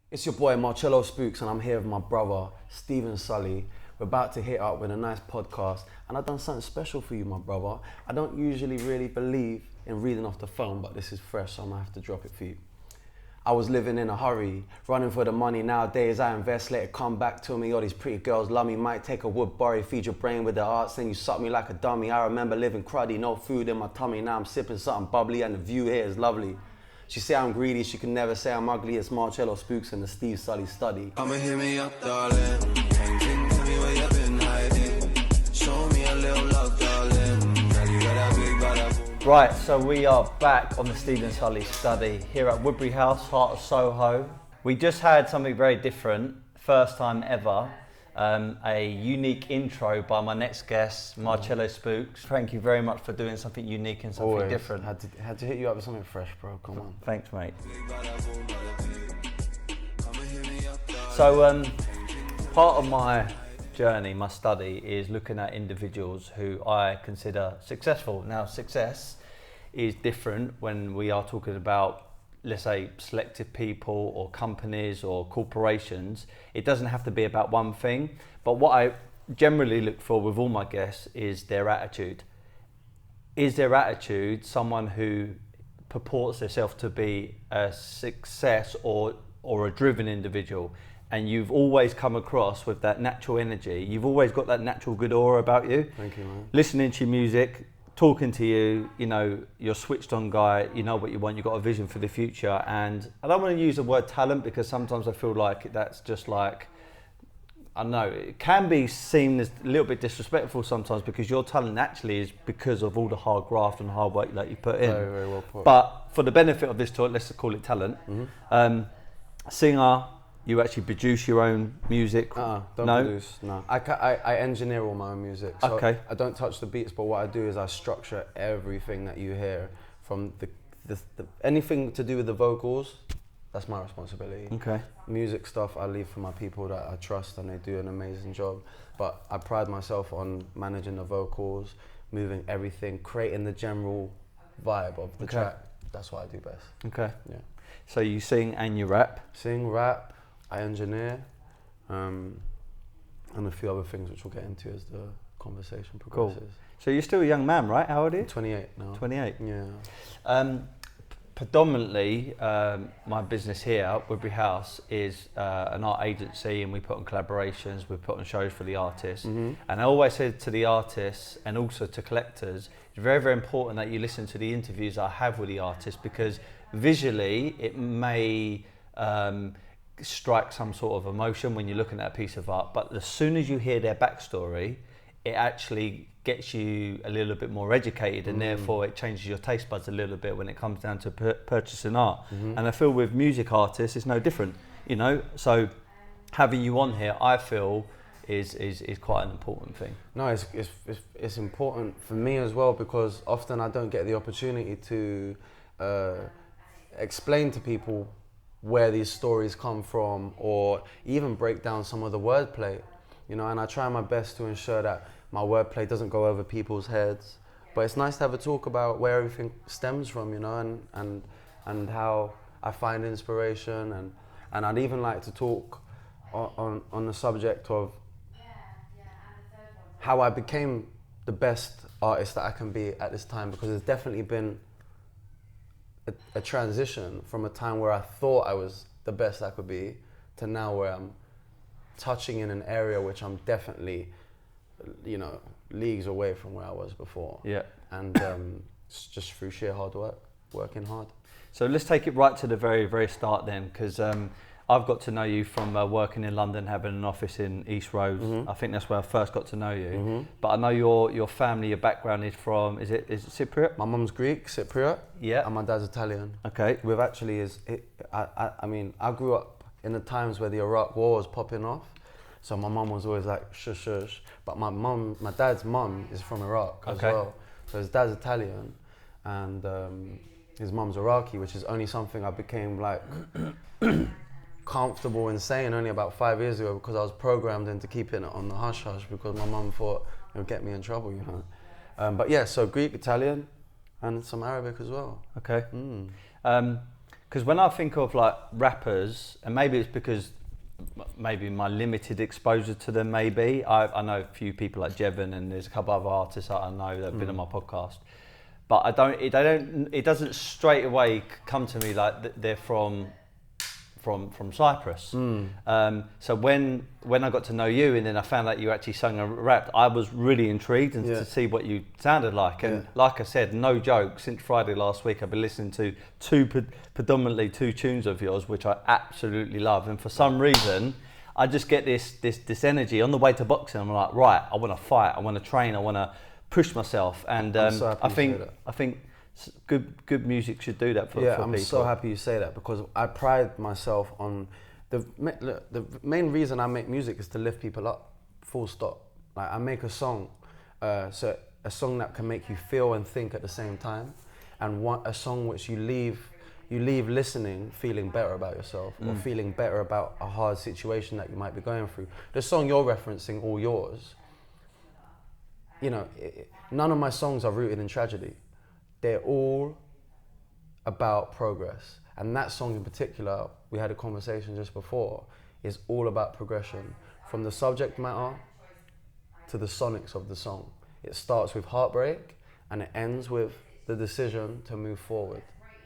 It's your boy Marcello Spooks and I'm here with my brother Stephen Sulley. We're about to hit up with a nice podcast and I've done something special for you, my brother. I don't usually really believe in reading off the phone, but this is fresh, so I'm gonna have to drop it for you. I was living in a hurry, running for the money. Nowadays I invest, let it come back to me. All these pretty girls love me, might take a wood borrow, feed your brain with the arts, then you suck me like a dummy. I remember living cruddy, no food in my tummy. Now I'm sipping something bubbly and the view here is lovely. She say I'm greedy, she can never say I'm ugly. It's Marcello Spooks and the Steve Sulley study. I'ma hit me up, darling. Painting, tell me where you've been hiding. Show me a little love, darling. Girl, you got that big body. Right, so we are back on the Stephen Sulley study here at Woodbury House, heart of Soho. We just had something very different, first time ever. A unique intro by my next guest, Marcello Spooks. Thank you very much for doing something unique and something Always different. Had to hit you up with something fresh, bro. Come on. Thanks, mate. So, part of my journey, my study, is looking at individuals who I consider successful. Now, success is different when we are talking about, let's say, selective people or companies or corporations. It doesn't have to be about one thing, but what I generally look for with all my guests is their attitude. Is their attitude someone who purports themselves to be a success or a driven individual? And you've always come across with that natural energy. You've always got that natural good aura about you. Thank you, man. Listening to your music, talking to you, you know, you're a switched on guy, you know what you want, you've got a vision for the future. And I don't want to use the word talent because sometimes I feel like that's just like, I don't know, it can be seen as a little bit disrespectful sometimes because your talent actually is because of all the hard graft and hard work that you put in. Very, very well put. But for the benefit of this talk, let's just call it talent. Singer, you actually produce your own music? Don't No? produce, no. I engineer all my own music. So Okay. I don't touch the beats, but what I do is I structure everything that you hear from the anything to do with the vocals. That's my responsibility. Okay. Music stuff I leave for my people that I trust and they do an amazing job. But I pride myself on managing the vocals, moving everything, creating the general vibe of the Okay. track. That's what I do best. Okay. Yeah. So you sing and you rap? Sing, rap, I engineer, and a few other things which we'll get into as the conversation progresses. So you're still a young man, right? How old are you? 28 now. 28. Yeah. Predominantly, my business here at Woodbury House is an art agency, and we put on collaborations, we put on shows for the artists. And I always say to the artists and also to collectors, it's very, very important that you listen to the interviews I have with the artists because visually it may strike some sort of emotion when you're looking at a piece of art, but as soon as you hear their backstory, it actually gets you a little bit more educated and therefore it changes your taste buds a little bit when it comes down to purchasing art. And I feel with music artists it's no different, you know, so having you on here I feel is quite an important thing. No, it's important for me as well because often I don't get the opportunity to explain to people where these stories come from or even break down some of the wordplay, you know, and I try my best to ensure that my wordplay doesn't go over people's heads. But it's nice to have a talk about where everything stems from, you know, and how I find inspiration and I'd even like to talk on the subject of how I became the best artist that I can be at this time because there's definitely been a transition from a time where I thought I was the best I could be to now where I'm touching in an area which I'm definitely, you know, leagues away from where I was before. Yeah. And it's just through sheer hard work, working hard. So let's take it right to the very, very start then, because I've got to know you from working in London, having an office in East Road. I think that's where I first got to know you. But I know your family, your background is from, is it Cypriot? My mum's Greek, Cypriot, Yeah. and my dad's Italian. Okay. We've actually I mean, I grew up in the times where the Iraq War was popping off. So my mum was always like, shush, shush. But my dad's mum is from Iraq as well. So his dad's Italian and his mum's Iraqi, which is only something I became like comfortable in saying only about 5 years ago because I was programmed into keeping it on the hush hush because my mum thought it would get me in trouble, you know. But yeah, so Greek, Italian, and some Arabic as well. Okay. Because when I think of like rappers, and maybe it's because maybe my limited exposure to them, maybe I know a few people like Jevon, and there's a couple other artists that I know that have been on my podcast, but it doesn't straight away come to me like they're from Cyprus. So when I got to know you, and then I found out you actually sung and rapped, I was really intrigued to see what you sounded like. And like I said, no joke, since Friday last week I've been listening to predominantly two tunes of yours, which I absolutely love. And for some reason I just get this energy on the way to boxing. I'm like, right, I want to fight, I want to train, I want to push myself. And I think good music should do that for people. I'm so happy you say that, because I pride myself on the main reason I make music is to lift people up, full stop. Like, I make a song, so a song that can make you feel and think at the same time, and a song which you leave listening feeling better about yourself, or feeling better about a hard situation that you might be going through. The song you're referencing, All Yours, you know, none of my songs are rooted in tragedy. They're all about progress. And that song in particular, we had a conversation just before, is all about progression. From the subject matter to the sonics of the song. It starts with heartbreak and it ends with the decision to move forward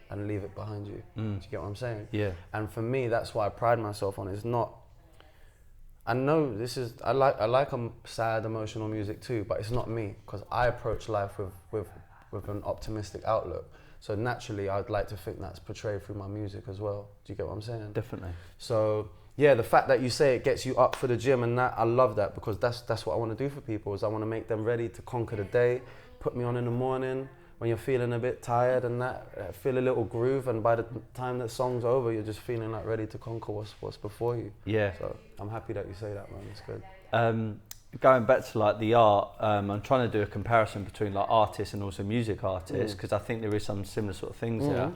and leave it behind you. Do you get what I'm saying? Yeah. And for me, that's what I pride myself on. It's not, I know this is, I like sad, emotional music too, but it's not me, because I approach life with an optimistic outlook. So naturally, I'd like to think that's portrayed through my music as well. Do you get what I'm saying? Definitely. So yeah, the fact that you say it gets you up for the gym and that, I love that, because that's what I want to do for people, is I want to make them ready to conquer the day. Put me on in the morning when you're feeling a bit tired and that, feel a little groove, and by the time the song's over, you're just feeling like ready to conquer what's before you. Yeah. So I'm happy that you say that, man. It's good. Going back to like the art, I'm trying to do a comparison between like artists and also music artists, because I think there is some similar sort of things there.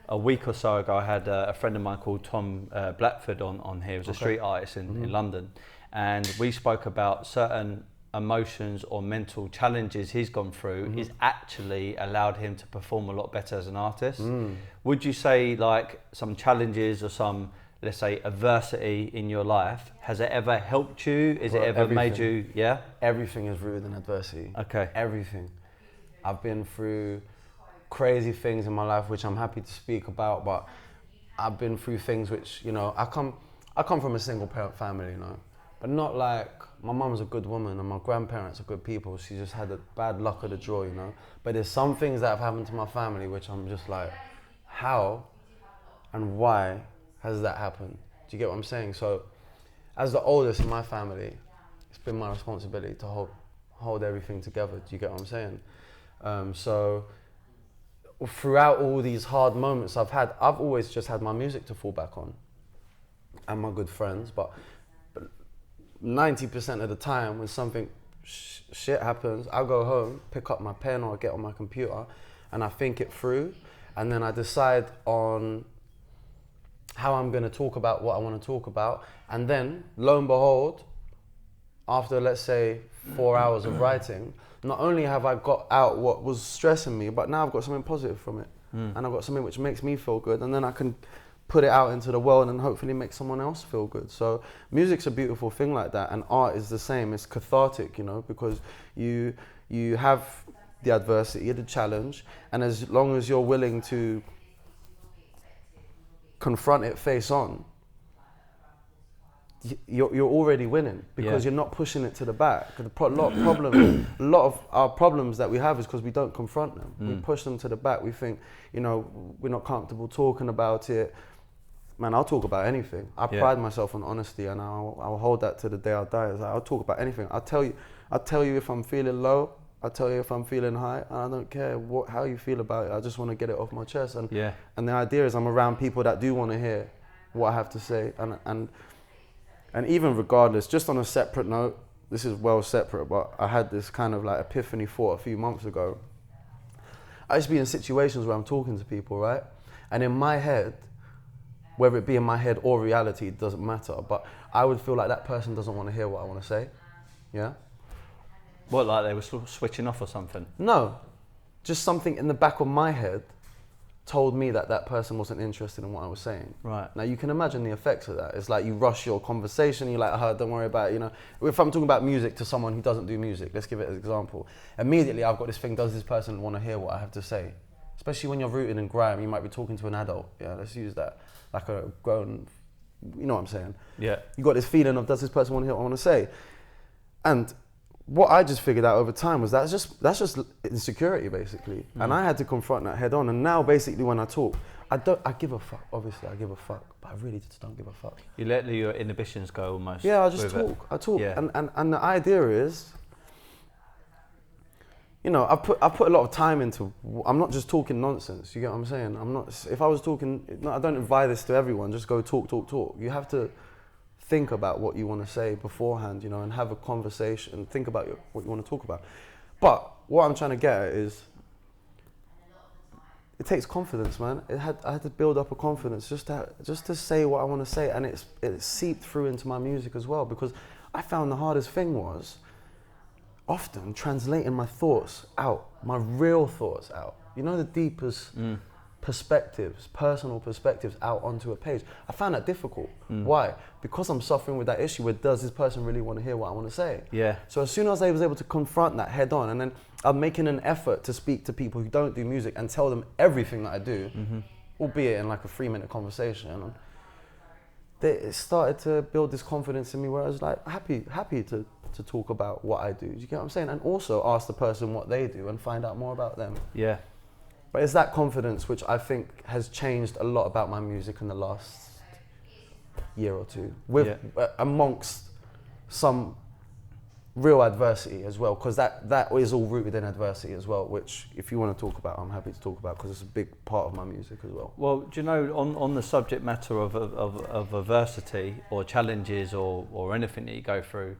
A week or so ago, I had a friend of mine called Tom Blackford on here. He was a street artist in London, and we spoke about certain emotions or mental challenges he's gone through is actually allowed him to perform a lot better as an artist. Would you say like some challenges or some, let's say, adversity in your life, has it ever helped you? Is it ever made you, Everything is rooted in adversity. Okay. Everything. I've been through crazy things in my life, which I'm happy to speak about, but I've been through things which, you know, I come from a single parent family, you know, but not like, my mum's a good woman and my grandparents are good people. She just had the bad luck of the draw, you know. But there's some things that have happened to my family which I'm just like, how and why has that happened? Do you get what I'm saying? So, as the oldest in my family, it's been my responsibility to hold everything together. Do you get what I'm saying? So, throughout all these hard moments I've had, I've always just had my music to fall back on, and my good friends. But 90% of the time, when something shit happens, I'll go home, pick up my pen or get on my computer, and I think it through, and then I decide on how I'm going to talk about what I want to talk about. And then, lo and behold, after, let's say, 4 hours of writing, not only have I got out what was stressing me, but now I've got something positive from it. And I've got something which makes me feel good, and then I can put it out into the world and hopefully make someone else feel good. So music's a beautiful thing like that, and art is the same. It's cathartic, you know, because you have the adversity, the challenge, and as long as you're willing to confront it face on, you're already winning, because you're not pushing it to the back. A lot of our problems that we have is because we don't confront them. We push them to the back. We think, you know, we're not comfortable talking about it. Man, I'll talk about anything. I pride myself on honesty, and I'll hold that to the day I die. I'll talk about anything. I'll tell you if I'm feeling low. I'll tell you if I'm feeling high. And I don't care how you feel about it. I just want to get it off my chest. And the idea is I'm around people that do want to hear what I have to say. And even regardless, just on a separate note, this is well separate, but I had this kind of like epiphany thought a few months ago. I used to be in situations where I'm talking to people, right? And in my head, whether it be in my head or reality, it doesn't matter, but I would feel like that person doesn't want to hear what I want to say, yeah? What, like they were switching off or something? No, just something in the back of my head told me that that person wasn't interested in what I was saying. Right. Now you can imagine the effects of that. It's like you rush your conversation, you're like, don't worry about it, you know. If I'm talking about music to someone who doesn't do music, let's give it an example. Immediately I've got this thing, does this person want to hear what I have to say? Especially when you're rooted in grime, you might be talking to an adult. Yeah, let's use that. Like a grown, you know what I'm saying? Yeah. You got this feeling of, does this person want to hear what I want to say? And what I just figured out over time was that's just insecurity, basically. And I had to confront that head on. And now basically when I talk, I give a fuck. Obviously I give a fuck, but I really just don't give a fuck. You let your inhibitions go almost. Yeah, I just talk. I talk. Yeah. And the idea is, you know, I put a lot of time into, I'm not just talking nonsense, you get what I'm saying? I'm not, if I was talking, no, I don't advise this to everyone, just go talk. You have to think about what you want to say beforehand, you know, and have a conversation and think about what you want to talk about. But what I'm trying to get at is, it takes confidence, man. I had to build up a confidence just to say what I want to say, and it seeped through into my music as well, because I found the hardest thing was often translating my thoughts out, my real thoughts out. You know, the deepest perspectives, personal perspectives out onto a page. I found that difficult. Why? Because I'm suffering with that issue where, does this person really want to hear what I want to say? Yeah. So as soon as I was able to confront that head on, and then I'm making an effort to speak to people who don't do music and tell them everything that I do, albeit in like a 3-minute conversation, it started to build this confidence in me where I was like happy to talk about what I do. Do you get what I'm saying? And also ask the person what they do and find out more about them. Yeah. But it's that confidence which I think has changed a lot about my music in the last year or two, with amongst some real adversity as well, because that is all rooted in adversity as well, which if you want to talk about, I'm happy to talk about, because it's a big part of my music as well. Well, do you know, on the subject matter of adversity or challenges or anything that you go through,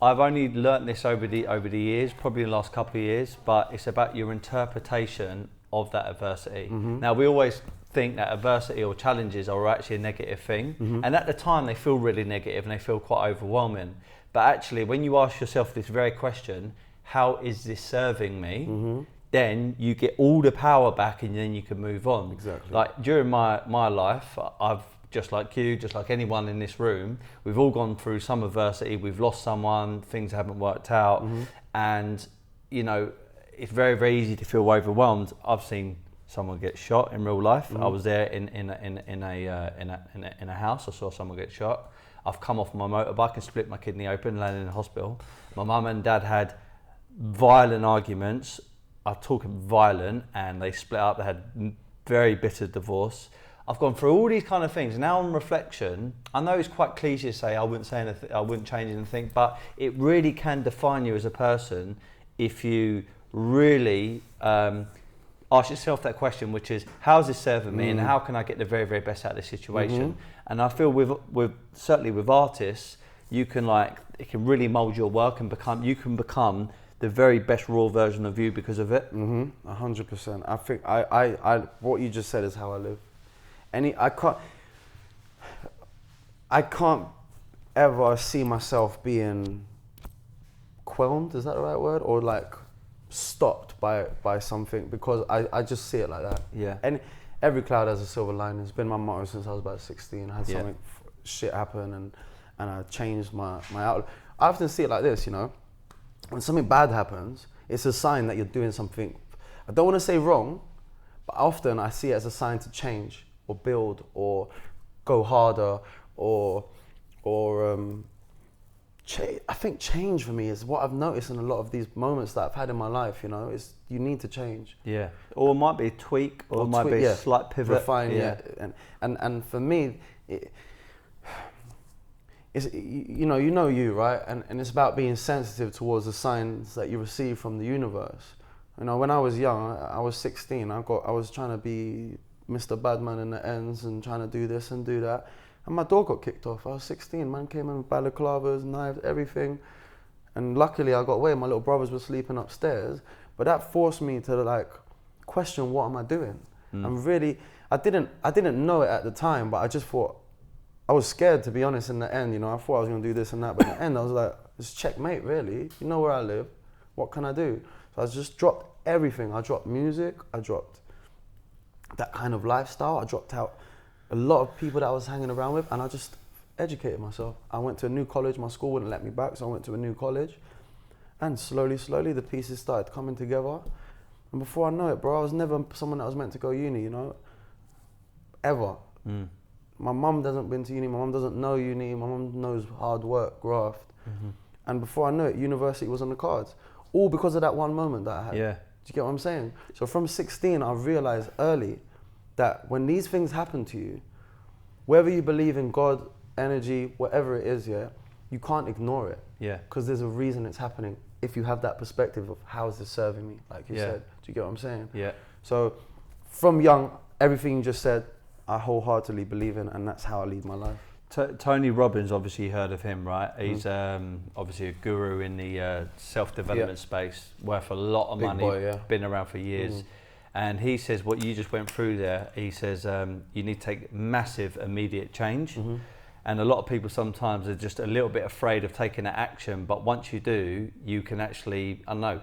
I've only learnt this over the years, probably in the last couple of years, but it's about your interpretation of that adversity. Now, we always think that adversity or challenges are actually a negative thing, and at the time they feel really negative and they feel quite overwhelming. But actually, when you ask yourself this very question, how is this serving me? Then you get all the power back and then you can move on. Exactly. Like during my life, I've, just like you, just like anyone in this room, we've all gone through some adversity, we've lost someone, things haven't worked out, and you know, it's very, very easy to feel overwhelmed. I've seen someone get shot in real life. I was there in a house. I saw someone get shot. I've come off my motorbike and split my kidney open, landed in the hospital. My mum and dad had violent arguments. I'm talking violent, and they split up. They had very bitter divorce. I've gone through all these kind of things. Now on reflection, I know it's quite cliche to say I wouldn't say anything, I wouldn't change anything, but it really can define you as a person if you really ask yourself that question, which is, how's this serving me, and how can I get the very, very best out of this situation? And I feel with certainly with artists, you can it can really mold your work and you can become the very best raw version of you because of it. 100%. I think I what you just said is how I live. I can't ever see myself being quelled, is that the right word? Or like stopped by something, because I just see it like that. Yeah. And every cloud has a silver lining. It's been my motto since I was about 16. I had something shit happen and I changed my outlook. I often see it like this, you know, when something bad happens, it's a sign that you're doing something, I don't want to say wrong, but often I see it as a sign to change or build or go harder or I think change for me is what I've noticed in a lot of these moments that I've had in my life, you know, is you need to change. Yeah. Or it might be a tweak, or it might be a slight pivot. Refine, And for me, it's, you know you, right? And it's about being sensitive towards the signs that you receive from the universe. You know, when I was young, I was 16, I was trying to be Mr. Badman in the ends and trying to do this and do that. And my door got kicked off. I was 16, man came in with balaclavas, knives, everything. And luckily I got away, my little brothers were sleeping upstairs. But that forced me to like question, what am I doing? I'm really, I didn't know it at the time, but I just thought, I was scared, to be honest, in the end, you know. I thought I was gonna do this and that, but in the end I was like, it's checkmate, really. You know where I live, what can I do? So I just dropped everything. I dropped music, I dropped that kind of lifestyle. I dropped out a lot of people that I was hanging around with, and I just educated myself. I went to a new college. My school wouldn't let me back, so I went to a new college. And slowly, the pieces started coming together. And before I know it, bro, I was never someone that was meant to go uni, you know, ever. My mum hasn't been to uni. My mum doesn't know uni. My mum knows hard work, graft. And before I knew it, university was on the cards. All because of that one moment that I had. Yeah. Do you get what I'm saying? So from 16, I realized early that when these things happen to you, whether you believe in God, energy, whatever it is, yeah, you can't ignore it. Yeah. Because there's a reason it's happening. If you have that perspective of how is this serving me, like you said. Do you get what I'm saying? Yeah. So from young, everything you just said, I wholeheartedly believe in, and that's how I lead my life. Tony Robbins, obviously you heard of him, right? He's obviously a guru in the self-development space, worth a lot of money, been around for years. And he says what you just went through there, he says you need to take massive immediate change. And a lot of people sometimes are just a little bit afraid of taking that action, but once you do, you can actually, I don't know,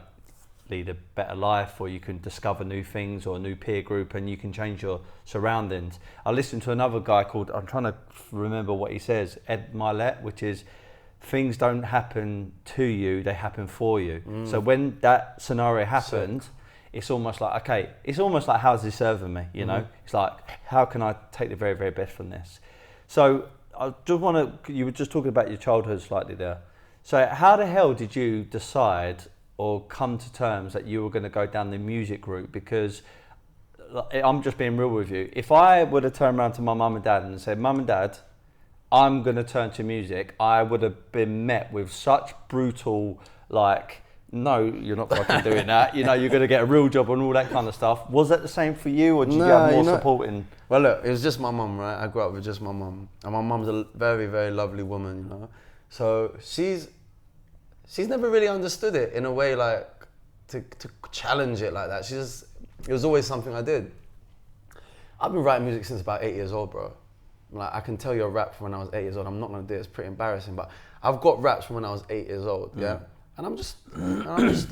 lead a better life, or you can discover new things or a new peer group, and you can change your surroundings. I listened to another guy called, I'm trying to remember what he says, Ed Milet, which is, things don't happen to you, they happen for you. So when that scenario happened, it's almost like, okay, it's almost like, how's this serving me, you know? It's like, how can I take the very, very best from this? So I just want to, you were just talking about your childhood slightly there. So how the hell did you decide or come to terms that you were going to go down the music route? Because I'm just being real with you. If I would have turned around to my mum and dad and said, Mum and Dad, I'm going to turn to music, I would have been met with such brutal, like, no, you're not fucking doing that. You know, you're going to get a real job and all that kind of stuff. Was that the same for you, or did you have more supporting? Well, look, it was just my mum, right? I grew up with just my mum. And my mum's a very, very lovely woman, you know. So she's never really understood it in a way like to challenge it like that. It was always something I did. I've been writing music since about 8 years old, bro. Like, I can tell you a rap from when I was 8 years old. I'm not gonna do it, it's pretty embarrassing, but I've got raps from when I was 8 years old, yeah? And I'm just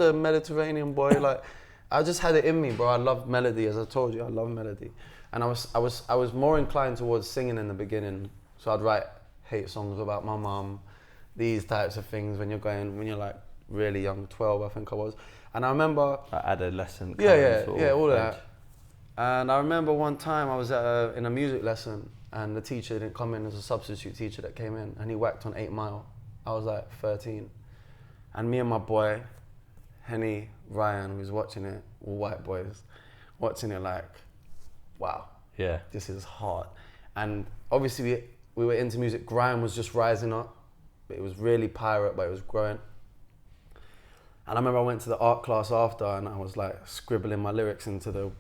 a Mediterranean boy, like, I just had it in me, bro. I love melody, as I told you, I love melody. And I was more inclined towards singing in the beginning, so I'd write hate songs about my mum, these types of things when you're like really young, 12 I think I was. And I remember... Like adolescent. Yeah, all of that. And I remember one time I was in a music lesson, and the teacher didn't come in, as a substitute teacher that came in, and he whacked on 8 Mile. I was like 13. And me and my boy, Henny, Ryan, who was watching it, all white boys, watching it like, wow, this is hard. And obviously we were into music, grime was just rising up. It was really pirate, but it was growing. And I remember I went to the art class after, and I was like scribbling my lyrics into the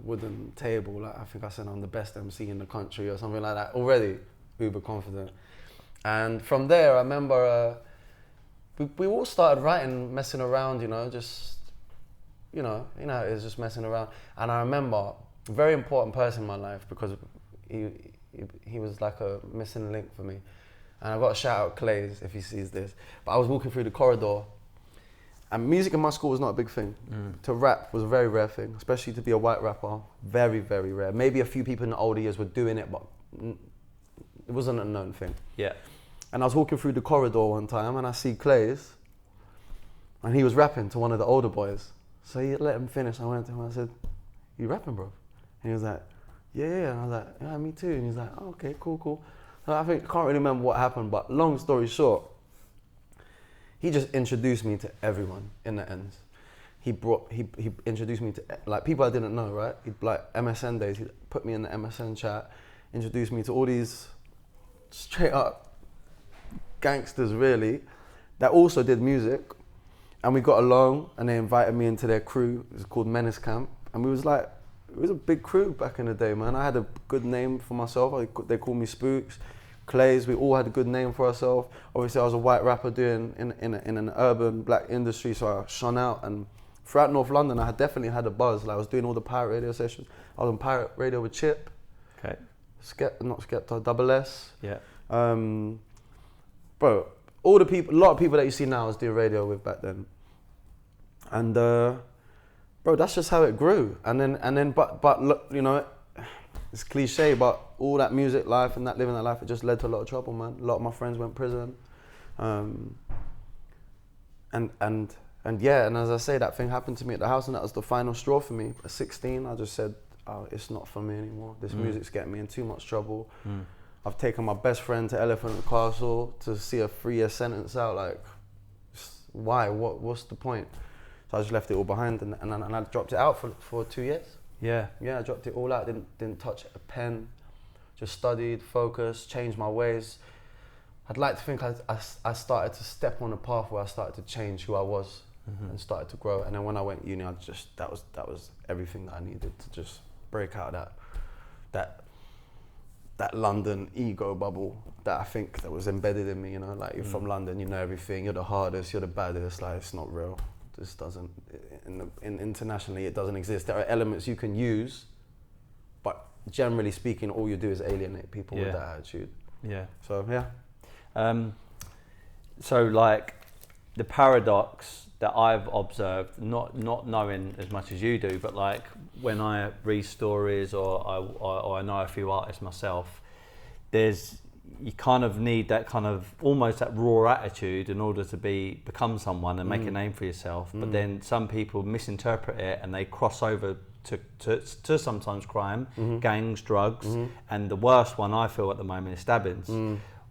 wooden table. Like, I think I said I'm the best MC in the country or something like that. Already uber confident. And from there, I remember we all started writing, messing around, you know, just, you know how it is, just messing around. And I remember a very important person in my life, because he was like a missing link for me. And I got to shout out Clays if he sees this. But I was walking through the corridor, and music in my school was not a big thing. To rap was a very rare thing, especially to be a white rapper. Very, very rare. Maybe a few people in the older years were doing it, but it wasn't a known thing. Yeah. And I was walking through the corridor one time, and I see Clays, and he was rapping to one of the older boys. So he let him finish. I went to him and I said, "You rapping, bro?" And he was like, yeah. And I was like, "Yeah, me too." And he's like, "Oh, okay, cool. So I can't really remember what happened, but long story short, he just introduced me to everyone in the end. He introduced me to like people I didn't know, right? He'd like MSN days, he put me in the MSN chat, introduced me to all these straight up gangsters really, that also did music. And we got along, and they invited me into their crew. It was called Menace Camp. And we was like, it was a big crew back in the day, man. I had a good name for myself. They called me Spooks, Clays. We all had a good name for ourselves. Obviously, I was a white rapper doing in an urban black industry, so I shone out. And throughout North London, I had definitely had a buzz. Like, I was doing all the pirate radio sessions. I was on pirate radio with Chip. Okay. Not Skepta, Double S. Yeah. Bro, a lot of people that you see now I was doing radio with back then. And bro, bro, that's just how it grew. And then, but look, you know, it's cliche, but all that music life and that living that life, it just led to a lot of trouble, man. A lot of my friends went to prison. And yeah, and as I say, that thing happened to me at the house, and that was the final straw for me. At 16, I just said, oh, it's not for me anymore. This music's getting me in too much trouble. I've taken my best friend to Elephant and Castle to see a 3-year sentence out. Like, why? What's the point? So I just left it all behind, and I dropped it out for 2 years. Yeah, I dropped it all out. Didn't touch a pen. Just studied, focused, changed my ways. I'd like to think I started to step on a path where I started to change who I was and started to grow. And then when I went uni, that was everything that I needed to just break out of that London ego bubble that I think that was embedded in me. You know, like, you're from London, you know everything. You're the hardest, you're the baddest. Like, it's not real. This doesn't. Internationally, it doesn't exist. There are elements you can use, but generally speaking, all you do is alienate people with that attitude. Yeah. So yeah. So like the paradox that I've observed, not knowing as much as you do, but like when I read stories or I know a few artists myself, you kind of need that kind of almost that raw attitude in order to become someone and make a name for yourself. But then some people misinterpret it and they cross over to sometimes crime, gangs, drugs, and the worst one I feel at the moment is stabbings.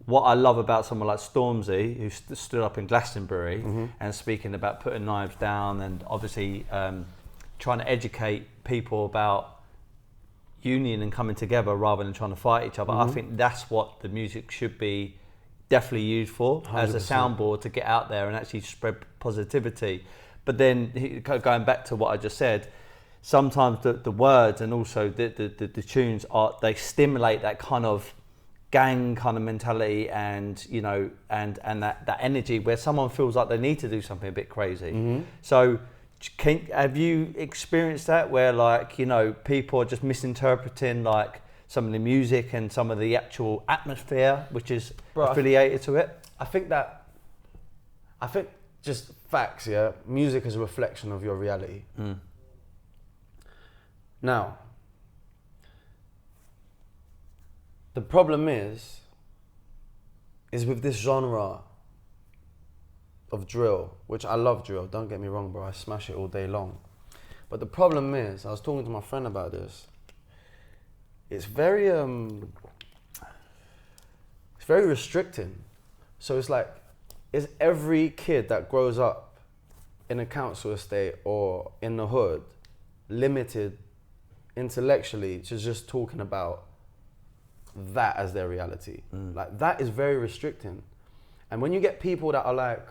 What I love about someone like Stormzy, who stood up in Glastonbury and speaking about putting knives down and obviously trying to educate people about union and coming together rather than trying to fight each other. I think that's what the music should be definitely used for, 100%. As a soundboard to get out there and actually spread positivity. But then going back to what I just said, sometimes the words and also the tunes they stimulate that kind of gang kind of mentality and, you know, and that energy where someone feels like they need to do something a bit crazy. So have you experienced that where, like, you know, people are just misinterpreting like some of the music and some of the actual atmosphere which is affiliated to it? I think just facts, yeah. Music is a reflection of your reality. Now, the problem is with this genre of drill, which I love drill, don't get me wrong, bro, I smash it all day long. But the problem is, I was talking to my friend about this, it's very restricting. So it's like, is every kid that grows up in a council estate or in the hood limited intellectually to just talking about that as their reality? Like, that is very restricting. And when you get people that are like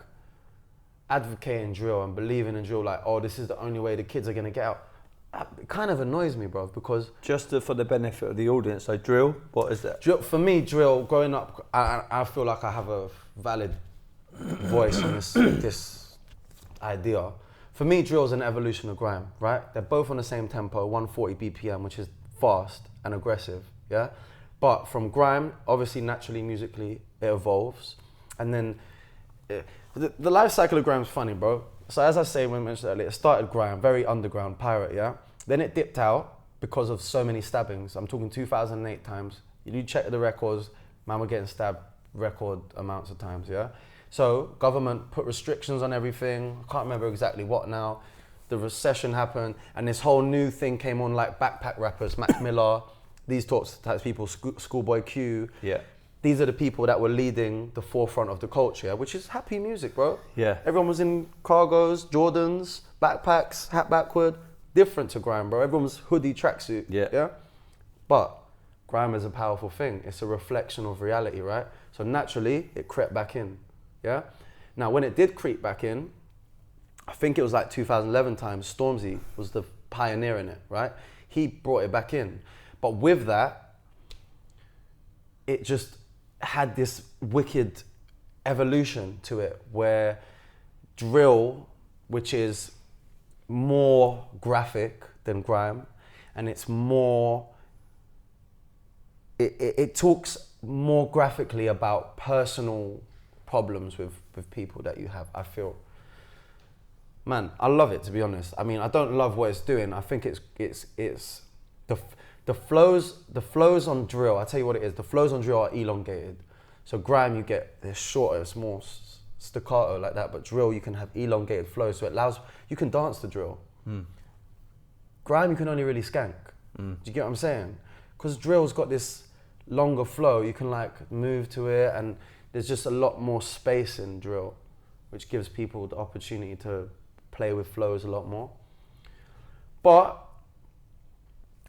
advocating drill and believing in drill, like, oh, this is the only way the kids are gonna get out, it kind of annoys me, bro, because just for the benefit of the audience, so drill, what is that? Drill, for me, drill, growing up, I feel like I have a valid voice on this idea. For me, drill is an evolution of grime, right? They're both on the same tempo, 140 BPM, which is fast and aggressive, yeah? But from grime, obviously, naturally, musically, it evolves. And then the life cycle of grime is funny, bro. So as I say, when I mentioned earlier, it started grime, very underground, pirate, yeah? Then it dipped out because of so many stabbings. I'm talking 2008 times. You check the records, man, we're getting stabbed record amounts of times, yeah? So government put restrictions on everything. I can't remember exactly what now. The recession happened, and this whole new thing came on, like backpack rappers, Mac Miller, these types of people, Schoolboy Q. Yeah. These are the people that were leading the forefront of the culture, which is happy music, bro. Yeah. Everyone was in cargos, Jordans, backpacks, hat backward. Different to grime, bro. Everyone was hoodie tracksuit. Yeah. But grime is a powerful thing. It's a reflection of reality, right? So naturally, it crept back in. Yeah. Now, when it did creep back in, I think it was like 2011 times. Stormzy was the pioneer in it, right? He brought it back in. But with that, it just had this wicked evolution to it where drill, which is more graphic than grime, and it's more, it talks more graphically about personal problems with people that you have, I feel. Man, I love it, to be honest. I mean, I don't love what it's doing. I think it's the flows on drill. I tell you what it is. The flows on drill are elongated. So grime, they're shorter. It's more staccato like that. But drill, you can have elongated flows. So it allows you can dance to drill. Grime, you can only really skank. Do you get what I'm saying? Because drill's got this longer flow. You can like move to it, and there's just a lot more space in drill, which gives people the opportunity to play with flows a lot more. But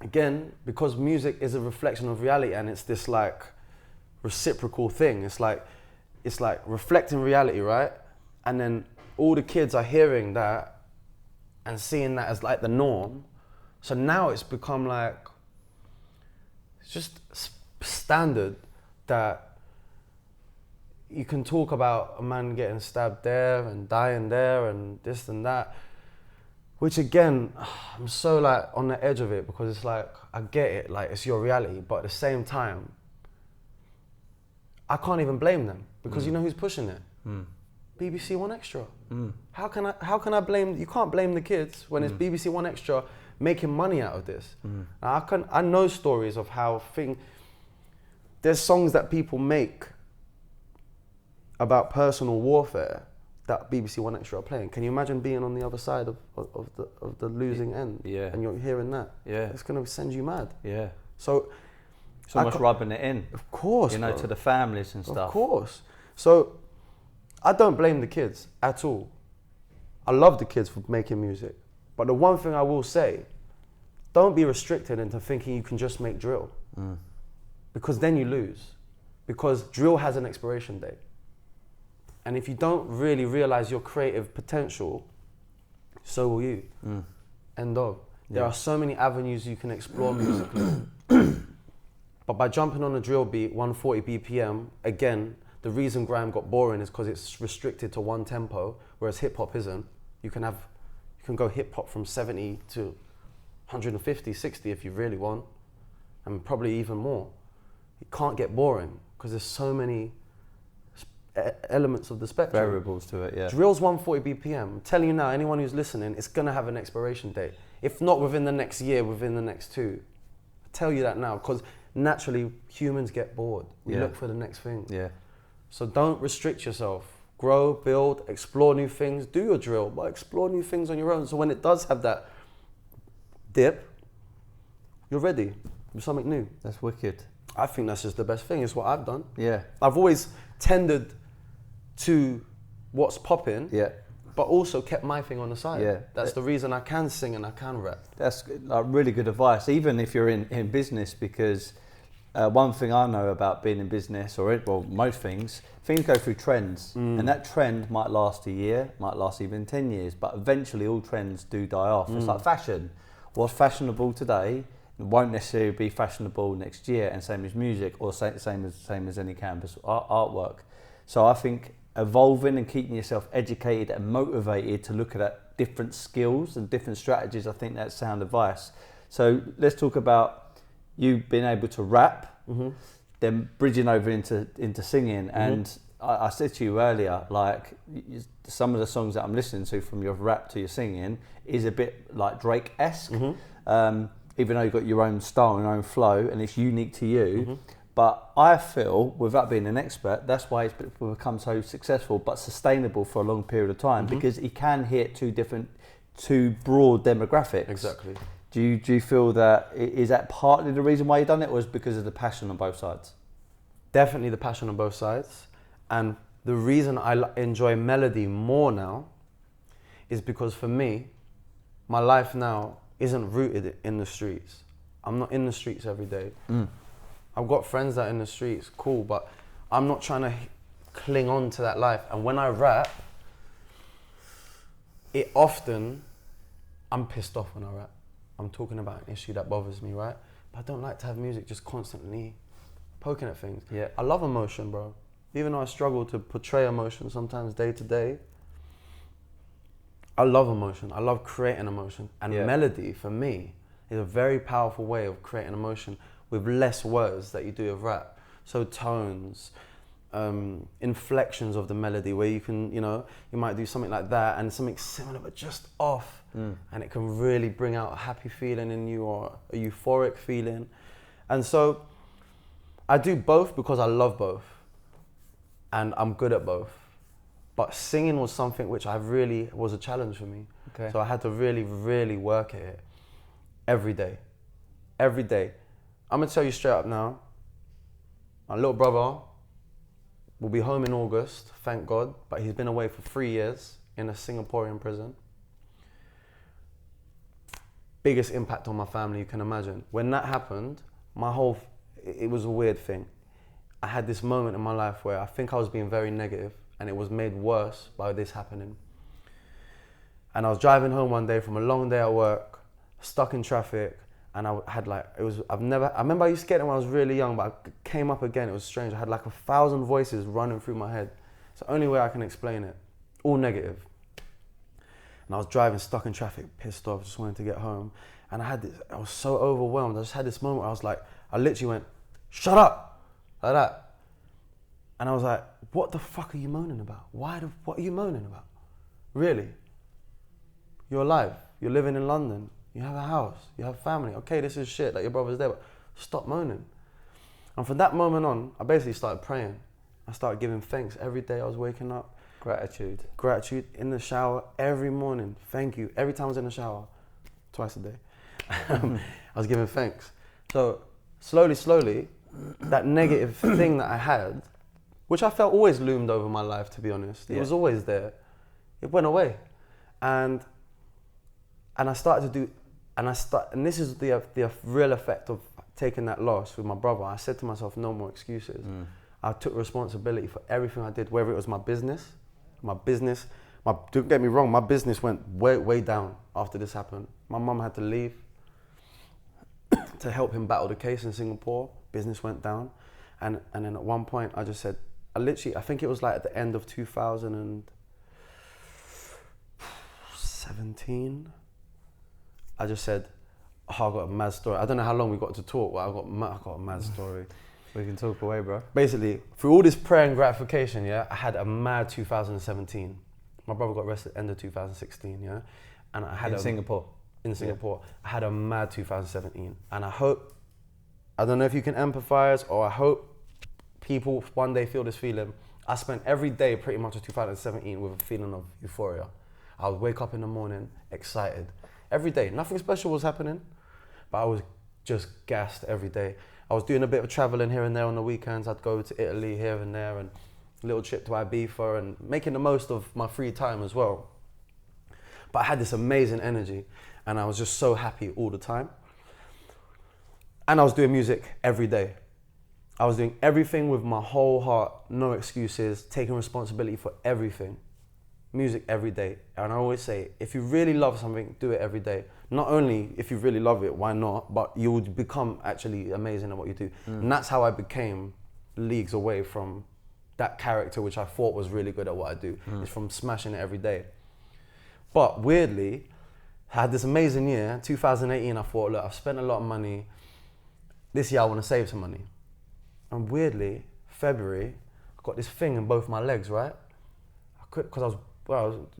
again, because music is a reflection of reality, and it's this like reciprocal thing. It's like reflecting reality, right? And then all the kids are hearing that and seeing that as like the norm. So now it's become like, it's just standard that you can talk about a man getting stabbed there and dying there and this and that, which again, I'm so like on the edge of it, because it's like, I get it, like it's your reality, but at the same time, I can't even blame them, because you know who's pushing it? BBC One Extra. How can I blame, you can't blame the kids when it's BBC One Extra making money out of this. Now, I know stories of how there's songs that people make about personal warfare that BBC One Extra are playing. Can you imagine being on the other side of the losing end? Yeah. And you're hearing that? Yeah. It's gonna send you mad. Yeah. So it's almost rubbing it in. Of course, you know, to the families and stuff. Of course. So I don't blame the kids at all. I love the kids for making music. But the one thing I will say, don't be restricted into thinking you can just make drill. Because then you lose. Because drill has an expiration date. And if you don't really realize your creative potential, so will you. End of. There are so many avenues you can explore musically. But by jumping on a drill beat, 140 BPM, again, the reason grime got boring is because it's restricted to one tempo, whereas hip hop isn't. You can go hip hop from 70 to 150, 60 if you really want, and probably even more. It can't get boring because there's so many elements of the spectrum. Variables to it, yeah. Drill's 140 BPM. I'm telling you now, anyone who's listening, it's gonna have an expiration date. If not within the next year, within the next 2. I tell you that now, because naturally humans get bored. We look for the next thing. Yeah. So don't restrict yourself. Grow, build, explore new things. Do your drill, but explore new things on your own. So when it does have that dip, you're ready with something new. That's wicked. I think that's just the best thing. It's what I've done. Yeah. I've always tended to what's popping, but also kept my thing on the side. Yeah. That's the reason I can sing and I can rap. That's really good advice, even if you're in business, because one thing I know about being in business, most things go through trends, and that trend might last a year, might last even 10 years, but eventually all trends do die off. It's like fashion. What's fashionable today won't necessarily be fashionable next year, and same as music, or same as any canvas artwork. So I think evolving and keeping yourself educated and motivated to look at different skills and different strategies, I think that's sound advice. So let's talk about you being able to rap, then bridging over into singing. And I said to you earlier, like some of the songs that I'm listening to from your rap to your singing is a bit like Drake-esque, even though you've got your own style and your own flow and it's unique to you. But I feel, without being an expert, that's why it's become so successful but sustainable for a long period of time, because he can hit two broad demographics. Exactly. Do you feel that, is that partly the reason why you've done it, or is it because of the passion on both sides? Definitely the passion on both sides. And the reason I enjoy melody more now is because for me, my life now isn't rooted in the streets. I'm not in the streets every day. I've got friends that are in the streets, cool, but I'm not trying to cling on to that life. And when I rap, I'm pissed off when I rap. I'm talking about an issue that bothers me, right? But I don't like to have music just constantly poking at things. Yeah, I love emotion, bro. Even though I struggle to portray emotion sometimes day to day, I love emotion. I love creating emotion. And melody, for me, is a very powerful way of creating emotion with less words that you do of rap. So tones, inflections of the melody where you can, you know, you might do something like that and something similar but just off, and it can really bring out a happy feeling in you or a euphoric feeling. And so I do both because I love both and I'm good at both. But singing was something which was a challenge for me. Okay. So I had to really, really work at it every day. Every day. I'm gonna tell you straight up now, my little brother will be home in August, thank God, but he's been away for 3 years in a Singaporean prison. Biggest impact on my family you can imagine. When that happened, it was a weird thing. I had this moment in my life where I think I was being very negative and it was made worse by this happening. And I was driving home one day from a long day at work, stuck in traffic, and I had I remember I used to get it when I was really young, but it came up again, it was strange. I had like 1,000 voices running through my head. It's the only way I can explain it, all negative. And I was driving, stuck in traffic, pissed off, just wanted to get home. And I was so overwhelmed. I just had this moment where I literally went, shut up, like that. And I was like, what the fuck are you moaning about? What are you moaning about? Really? You're alive, you're living in London, you have a house, you have family. Okay, this is shit, like your brother's there, but stop moaning. And from that moment on, I basically started praying. I started giving thanks every day I was waking up. Gratitude. Gratitude in the shower every morning. Thank you. Every time I was in the shower, twice a day, I was giving thanks. So slowly, that negative thing that I had, which I felt always loomed over my life, to be honest. It was always there. It went away. And I started to do, and this is the real effect of taking that loss with my brother. I said to myself, no more excuses. I took responsibility for everything I did, whether it was my business, don't get me wrong, my business went way down after this happened. My mum had to leave to help him battle the case in Singapore. Business went down. And then at one point I just said, I think it was like at the end of 2017, I just said, oh, I got a mad story. I don't know how long we got to talk, but I got a mad story. We can talk away, bro. Basically, through all this prayer and gratification, I had a mad 2017. My brother got arrested end of 2016, and I had Singapore. In Singapore, I had a mad 2017, and I don't know if you can empathize, or I hope people one day feel this feeling. I spent every day pretty much of 2017 with a feeling of euphoria. I would wake up in the morning excited. Every day, nothing special was happening, but I was just gassed every day. I was doing a bit of traveling here and there on the weekends. I'd go to Italy here and there and a little trip to Ibiza and making the most of my free time as well. But I had this amazing energy and I was just so happy all the time. And I was doing music every day. I was doing everything with my whole heart, no excuses, taking responsibility for everything. Music every day. And I always say, if you really love something, do it every day. Not only if you really love it, why not, but you would become actually amazing at what you do. And that's how I became leagues away from that character, which I thought was really good at what I do. It's from smashing it every day. But weirdly, I had this amazing year, 2018, I thought, look, I've spent a lot of money. This year I want to save some money. And weirdly, February, I got this thing in both my legs, right? Because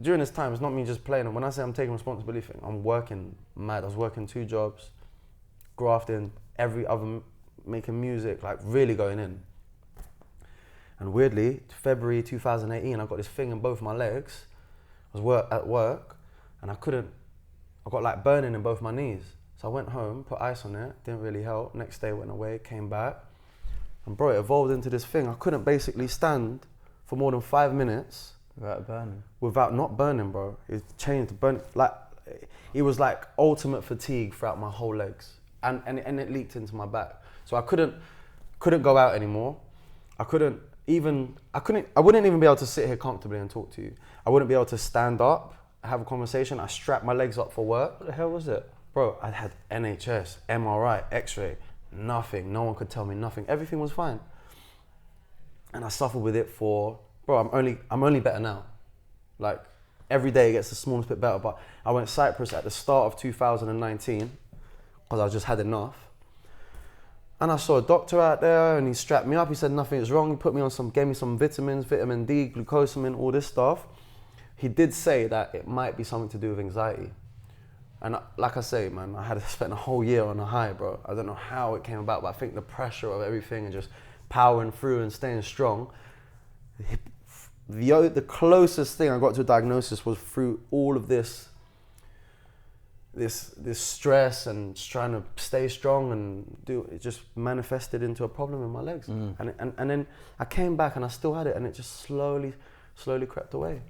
during this time, it's not me just playing. And when I say I'm taking responsibility, I'm working mad. I was working 2 jobs, grafting, every other, making music, like really going in. And weirdly, February 2018, I got this thing in both my legs. I was at work, and I got like burning in both my knees. So I went home, put ice on it, didn't really help. Next day, went away, came back. And bro, it evolved into this thing. I couldn't basically stand for more than 5 minutes. Without burning? Without not burning, bro. It changed, it was like ultimate fatigue throughout my whole legs. And it leaked into my back. So I couldn't go out anymore. I wouldn't even be able to sit here comfortably and talk to you. I wouldn't be able to stand up, have a conversation. I strapped my legs up for work. What the hell was it? Bro, I had NHS, MRI, X-ray, nothing. No one could tell me nothing. Everything was fine. And I suffered with it for, bro, I'm only better now. Like, every day it gets the smallest bit better. But I went Cyprus at the start of 2019 because I just had enough. And I saw a doctor out there and he strapped me up. He said nothing is wrong. He put me on gave me some vitamins, vitamin D, glucosamine, all this stuff. He did say that it might be something to do with anxiety. And like I say, man, I had spent a whole year on a high, bro. I don't know how it came about, but I think the pressure of everything and just powering through and staying strong. The closest thing I got to a diagnosis was through all of this stress and just trying to stay strong and it just manifested into a problem in my legs. And then I came back and I still had it, and it just slowly crept away.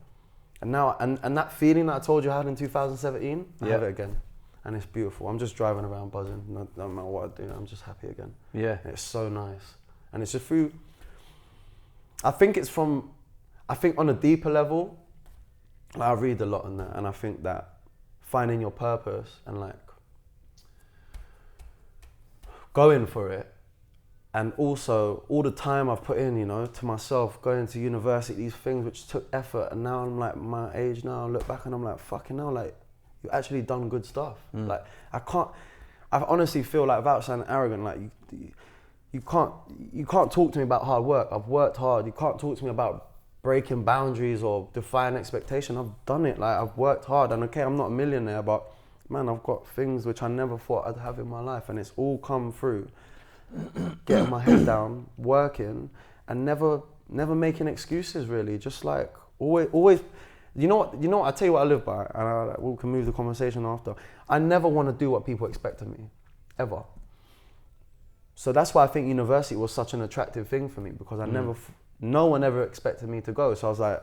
And now, and that feeling that I told you I had in 2017, I have it again. And it's beautiful. I'm just driving around buzzing. No matter what I do, I'm just happy again. Yeah. And it's so nice. And it's just through, I think on a deeper level, I read a lot on that, and I think that finding your purpose and like going for it, and also all the time I've put in, you know, to myself, going to university, these things which took effort, and now I'm like my age now, I look back and I'm like, fucking hell, like you actually done good stuff. Like I honestly feel like, without sounding arrogant, like you can't talk to me about hard work. I've worked hard. You can't talk to me about breaking boundaries or defying expectation. I've done it. Like I've worked hard, and okay, I'm not a millionaire, but man, I've got things which I never thought I'd have in my life, and it's all come through getting my head down, working, and never making excuses really. Just like always. You know what? I tell you what I live by, and we can move the conversation after. I never want to do what people expect of me, ever. So that's why I think university was such an attractive thing for me, because no one ever expected me to go. So I was like,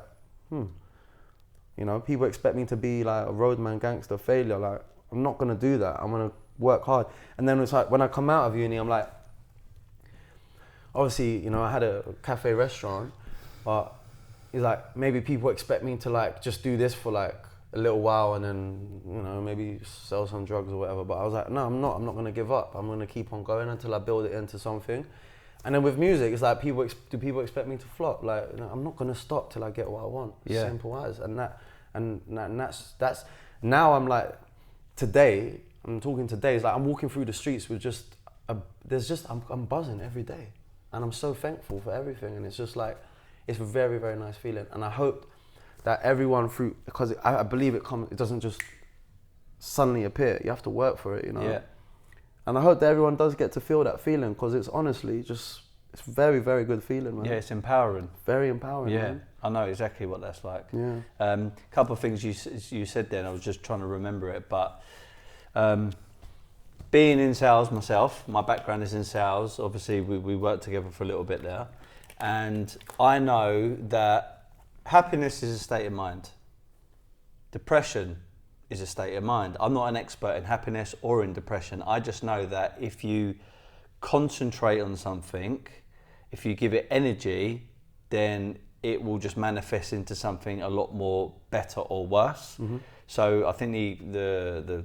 you know, people expect me to be like a roadman, gangster, failure. Like, I'm not gonna do that. I'm gonna work hard. And then it's like, when I come out of uni, I'm like, obviously, you know, I had a cafe restaurant, but it's like, maybe people expect me to like just do this for like a little while and then, you know, maybe sell some drugs or whatever. But I was like, no, I'm not gonna give up. I'm gonna keep on going until I build it into something. And then with music, it's like, do people expect me to flop? Like, you know, I'm not gonna stop till I get what I want. Simple as. And that's now I'm like, today, I'm talking today, it's like I'm walking through the streets with I'm buzzing every day. And I'm so thankful for everything. And it's just like, it's a very, very nice feeling. And I hope that everyone because I believe it doesn't just suddenly appear. You have to work for it, you know? Yeah. And I hope that everyone does get to feel that feeling, because it's honestly it's very, very good feeling, man. Yeah, it's empowering. Very empowering, man. I know exactly what that's like. Yeah. Couple of things you said then, I was just trying to remember it, but being in sales myself, my background is in sales. Obviously, we worked together for a little bit there. And I know that happiness is a state of mind. Depression is a state of mind. I'm not an expert in happiness or in depression. I just know that if you concentrate on something, if you give it energy, then it will just manifest into something a lot more better or worse. Mm-hmm. So I think the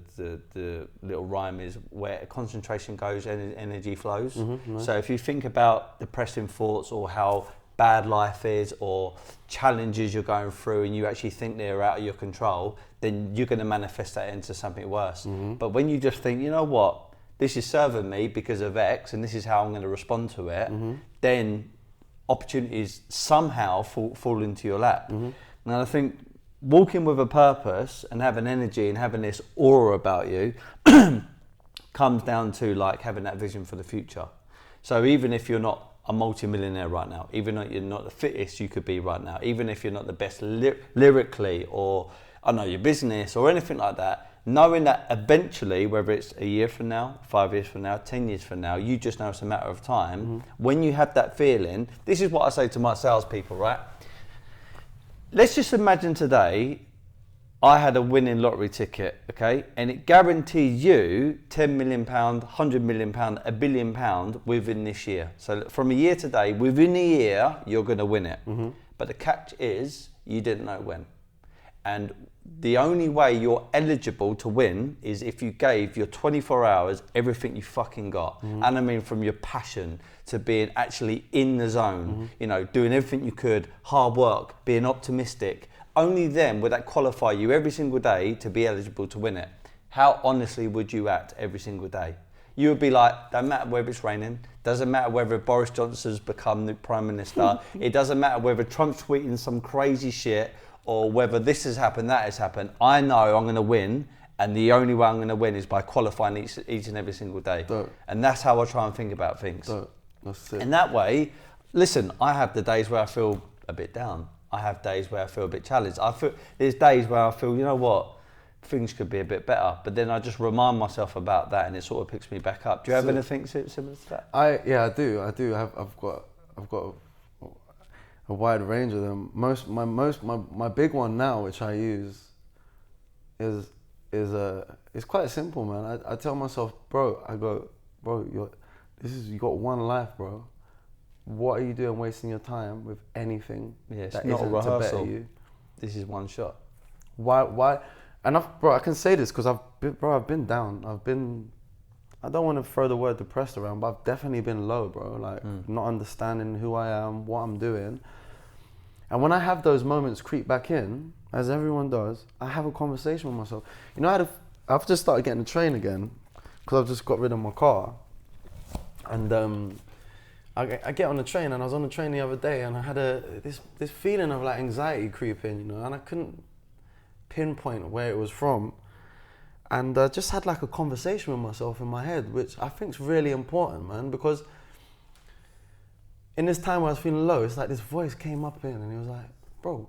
little rhyme is, where concentration goes, energy flows. Mm-hmm, nice. So if you think about depressing thoughts, or how bad life is, or challenges you're going through, and you actually think they're out of your control, then you're going to manifest that into something worse. Mm-hmm. But when you just think, you know what, this is serving me because of X, and this is how I'm going to respond to it, mm-hmm. then opportunities somehow fall into your lap. Mm-hmm. And I think walking with a purpose and having energy and having this aura about you comes down to like having that vision for the future. So even if you're not a multi-millionaire right now, even if you're not the fittest you could be right now, even if you're not the best lyrically, or I know your business or anything like that, knowing that eventually, whether it's a year from now, 5 years from now, 10 years from now, you just know it's a matter of time. Mm-hmm. When you have that feeling, this is what I say to my salespeople, right? Let's just imagine today I had a winning lottery ticket, okay? And it guarantees you £10 million, £100 million, £1 billion within this year. So from a year today, within a year, you're gonna win it. Mm-hmm. But the catch is, you didn't know when. And the only way you're eligible to win is if you gave your 24 hours everything you fucking got. Mm-hmm. And I mean, from your passion to being actually in the zone, mm-hmm. you know, doing everything you could, hard work, being optimistic. Only then would that qualify you every single day to be eligible to win it. How honestly would you act every single day? You would be like, don't matter whether it's raining, doesn't matter whether Boris Johnson's become the Prime Minister, it doesn't matter whether Trump's tweeting some crazy shit or whether this has happened, that has happened. I know I'm going to win, and the only way I'm going to win is by qualifying each and every single day. Dope. And that's how I try and think about things. Dope. That's it. And that way, listen, I have the days where I feel a bit down. I have days where I feel a bit challenged. There's days where I feel, you know what, things could be a bit better. But then I just remind myself about that, and it sort of picks me back up. Do you have anything similar to that? I do. I've got a wide range of them. My big one now, which I use, is it's quite simple, man. I tell myself, bro, you got one life, bro. What are you doing wasting your time with anything It's that not a isn't to rehearsal. better you? This is one shot. Why? And I can say this because I've been down. I don't want to throw the word depressed around, but I've definitely been low, bro. Like not understanding who I am, what I'm doing. And when I have those moments creep back in, as everyone does, I have a conversation with myself. You know, I've just started getting the train again because I've just got rid of my car. And I get on the train, and I was on the train the other day, and I had this feeling of like anxiety creep in, you know, and I couldn't pinpoint where it was from. And I just had like a conversation with myself in my head, which I think is really important, man, because in this time where I was feeling low, it's like this voice came up in, and he was like, bro,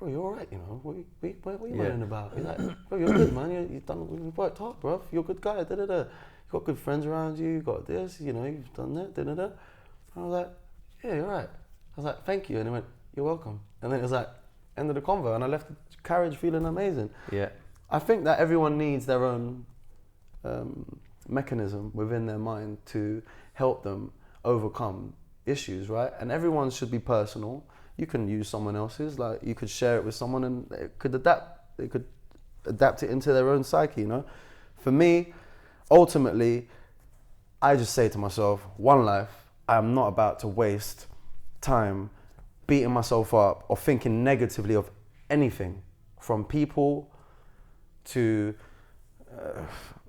you're all right, you know, what are you moaning about? He's like, bro, you're good, man, you've worked hard, bro, you're a good guy, you've got good friends around you, you've got this, you know, you've done that, And I was like, yeah, you're right. I was like, thank you, and he went, you're welcome. And then it was like, end of the convo, and I left the carriage feeling amazing. Yeah. I think that everyone needs their own mechanism within their mind to help them overcome issues, right? And everyone should be personal. You can use someone else's, like you could share it with someone, and it could adapt it into their own psyche, you know? For me, ultimately, I just say to myself, one life, I'm not about to waste time beating myself up or thinking negatively of anything, from people to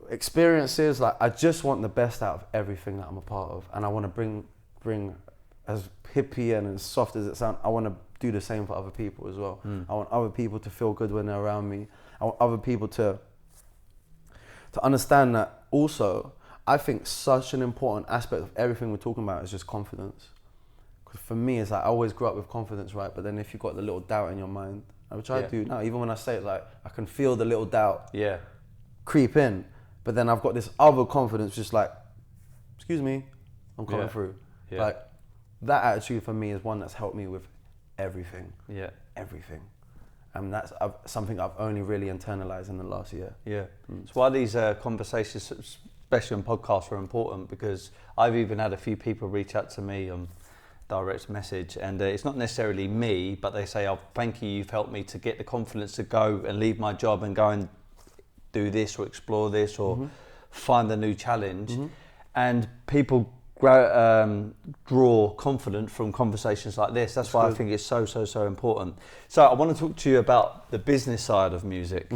experiences. Like, I just want the best out of everything that I'm a part of, and I want to bring as hippie and as soft as it sounds, I want to do the same for other people as well. I want other people to feel good when they're around me. I want other people to understand that also. I think such an important aspect of everything we're talking about is just confidence. Because for me, it's like I always grew up with confidence, right? But then if you've got the little doubt in your mind, which I do now, even when I say it, like I can feel the little doubt creep in. But then I've got this other confidence, just like, excuse me, I'm coming through. Yeah. Like that attitude for me is one that's helped me with everything. Yeah. Everything. And that's something I've only really internalized in the last year. Yeah. It's why these conversations, especially on podcasts, are important, because I've even had a few people reach out to me on direct message, and it's not necessarily me, but they say, oh, thank you, you've helped me to get the confidence to go and leave my job and go and do this or explore this or find a new challenge. And people draw confidence from conversations like this. That's why I think it's so important. So I want to talk to you about the business side of music.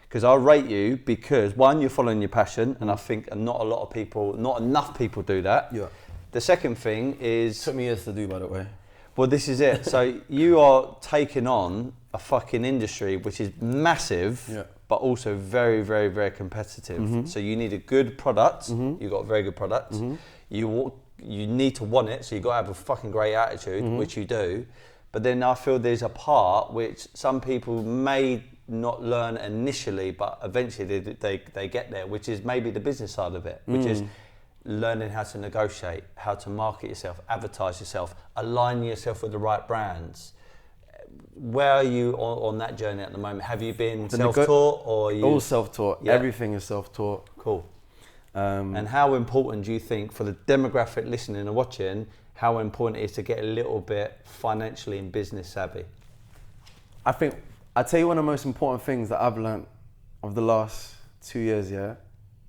Because I rate you because, one, you're following your passion, and I think not enough people do that. Yeah. The second thing is... Took me years to do, by the way. Well, this is it. So you are taking on a fucking industry which is massive, but also very, very, very competitive. So you need a good product. You've got a very good product. You need to want it, so you've got to have a fucking great attitude, which you do. But then I feel there's a part which some people may not learn initially, but eventually they get there, which is maybe the business side of it, which is learning how to negotiate, how to market yourself, advertise yourself, align yourself with the right brands. Where are you on that journey at the moment? Have you been self-taught or you... All self-taught. Yeah. Everything is self-taught. Cool. And how important do you think, for the demographic listening and watching, how important it is to get a little bit financially and business savvy? I'll tell you one of the most important things that I've learned of the last 2 years,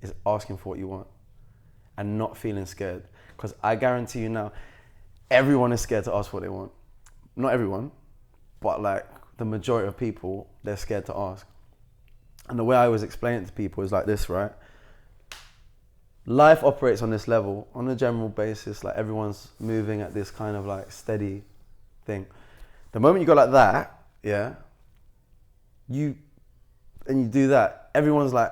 is asking for what you want and not feeling scared. Because I guarantee you now, everyone is scared to ask what they want. Not everyone, but like the majority of people, they're scared to ask. And the way I always explain it to people is like this, right? life operates on this level, on a general basis, like everyone's moving at this kind of like steady thing. The moment you go like that, yeah, you do that, everyone's like,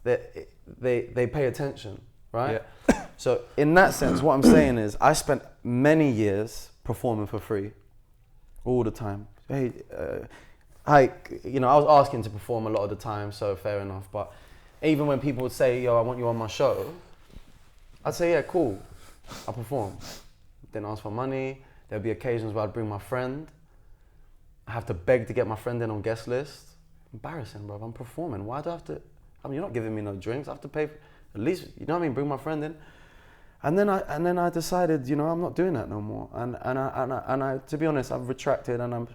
they pay attention, right? Yeah. So in that sense, what I'm saying is I spent many years performing for free, all the time. Hey, I was asking to perform a lot of the time, so fair enough. But even when people would say, yo, I want you on my show, I'd say, yeah, cool, I'll perform. Didn't ask for money. There'd be occasions where I'd bring my friend. I have to beg to get my friend in on guest list. Embarrassing, bro. I'm performing. Why do I have to? I mean, you're not giving me no drinks. I have to pay for, at least, you know what I mean? Bring my friend in. And then I decided, I'm not doing that no more. And I, to be honest, I've retracted and I'm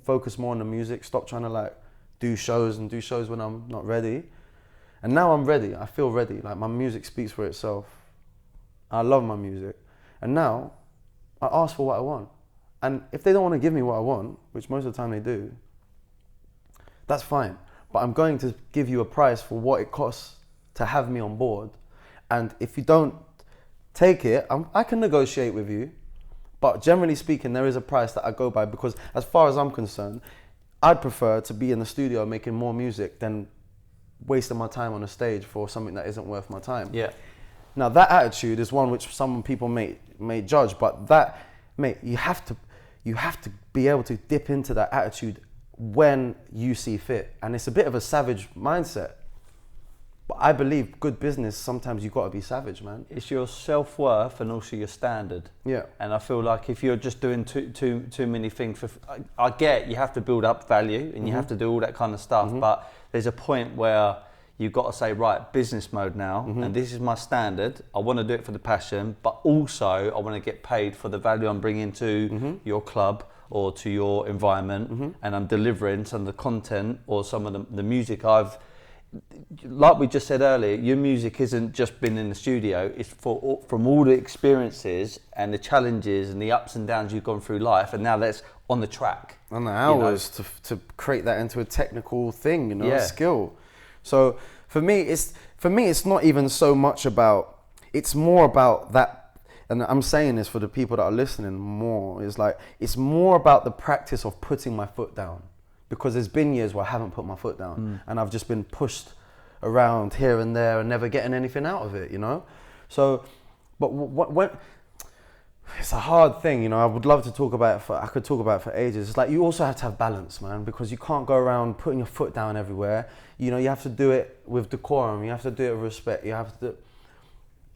focused more on the music. Stop trying to like do shows when I'm not ready. And now I'm ready. I feel ready. Like my music speaks for itself. I love my music. And now I ask for what I want. And if they don't want to give me what I want, which most of the time they do, that's fine. But I'm going to give you a price for what it costs to have me on board. And if you don't take it, I can negotiate with you. But generally speaking, there is a price that I go by because as far as I'm concerned, I'd prefer to be in the studio making more music than wasting my time on a stage for something that isn't worth my time. Yeah. Now that attitude is one which some people may judge, but that, mate, you have to be able to dip into that attitude when you see fit. And it's a bit of a savage mindset. But I believe good business, sometimes you've got to be savage, man. It's your self-worth and also your standard. Yeah. And I feel like if you're just doing too many things, I get you have to build up value and you have to do all that kind of stuff, but there's a point where you've got to say, right, business mode now, and this is my standard. I want to do it for the passion, but also I want to get paid for the value I'm bringing to your club or to your environment, and I'm delivering some of the content or some of the music like we just said earlier, your music isn't just been in the studio, it's from all the experiences and the challenges and the ups and downs you've gone through life, and now that's on the track. And the hours to create that into a technical thing, a skill. So for me, it's not even so much about, it's more about that, and I'm saying this for the people that are listening more, is like, it's more about the practice of putting my foot down. Because there's been years where I haven't put my foot down and I've just been pushed around here and there and never getting anything out of it, So, but when it's a hard thing, I would love to talk about it I could talk about it for ages. It's like you also have to have balance, man, because you can't go around putting your foot down everywhere. You have to do it with decorum. You have to do it with respect. You have to,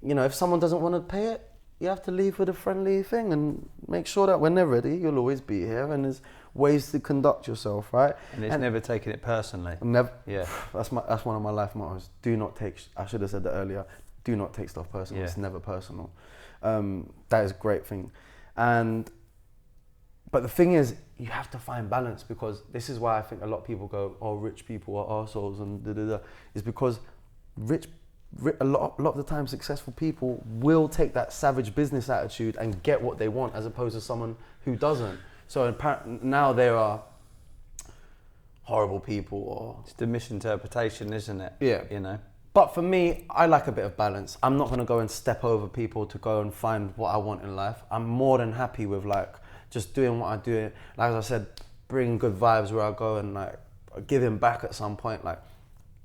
if someone doesn't want to pay it, you have to leave with a friendly thing and make sure that when they're ready, you'll always be here. And there's ways to conduct yourself, right? And it's never taking it personally. Never. Yeah. That's one of my life mottos. Do not take. I should have said that earlier. Do not take stuff personal. Yeah. It's never personal. That is a great thing. But the thing is, you have to find balance, because this is why I think a lot of people go, "Oh, rich people are arseholes," and da da da. Is because a lot of the time, successful people will take that savage business attitude and get what they want, as opposed to someone who doesn't. So now there are horrible people, or it's the misinterpretation, isn't it? Yeah. But for me, I like a bit of balance. I'm not gonna go and step over people to go and find what I want in life. I'm more than happy with like just doing what I do. Like as I said, bringing good vibes where I go and like giving back at some point. Like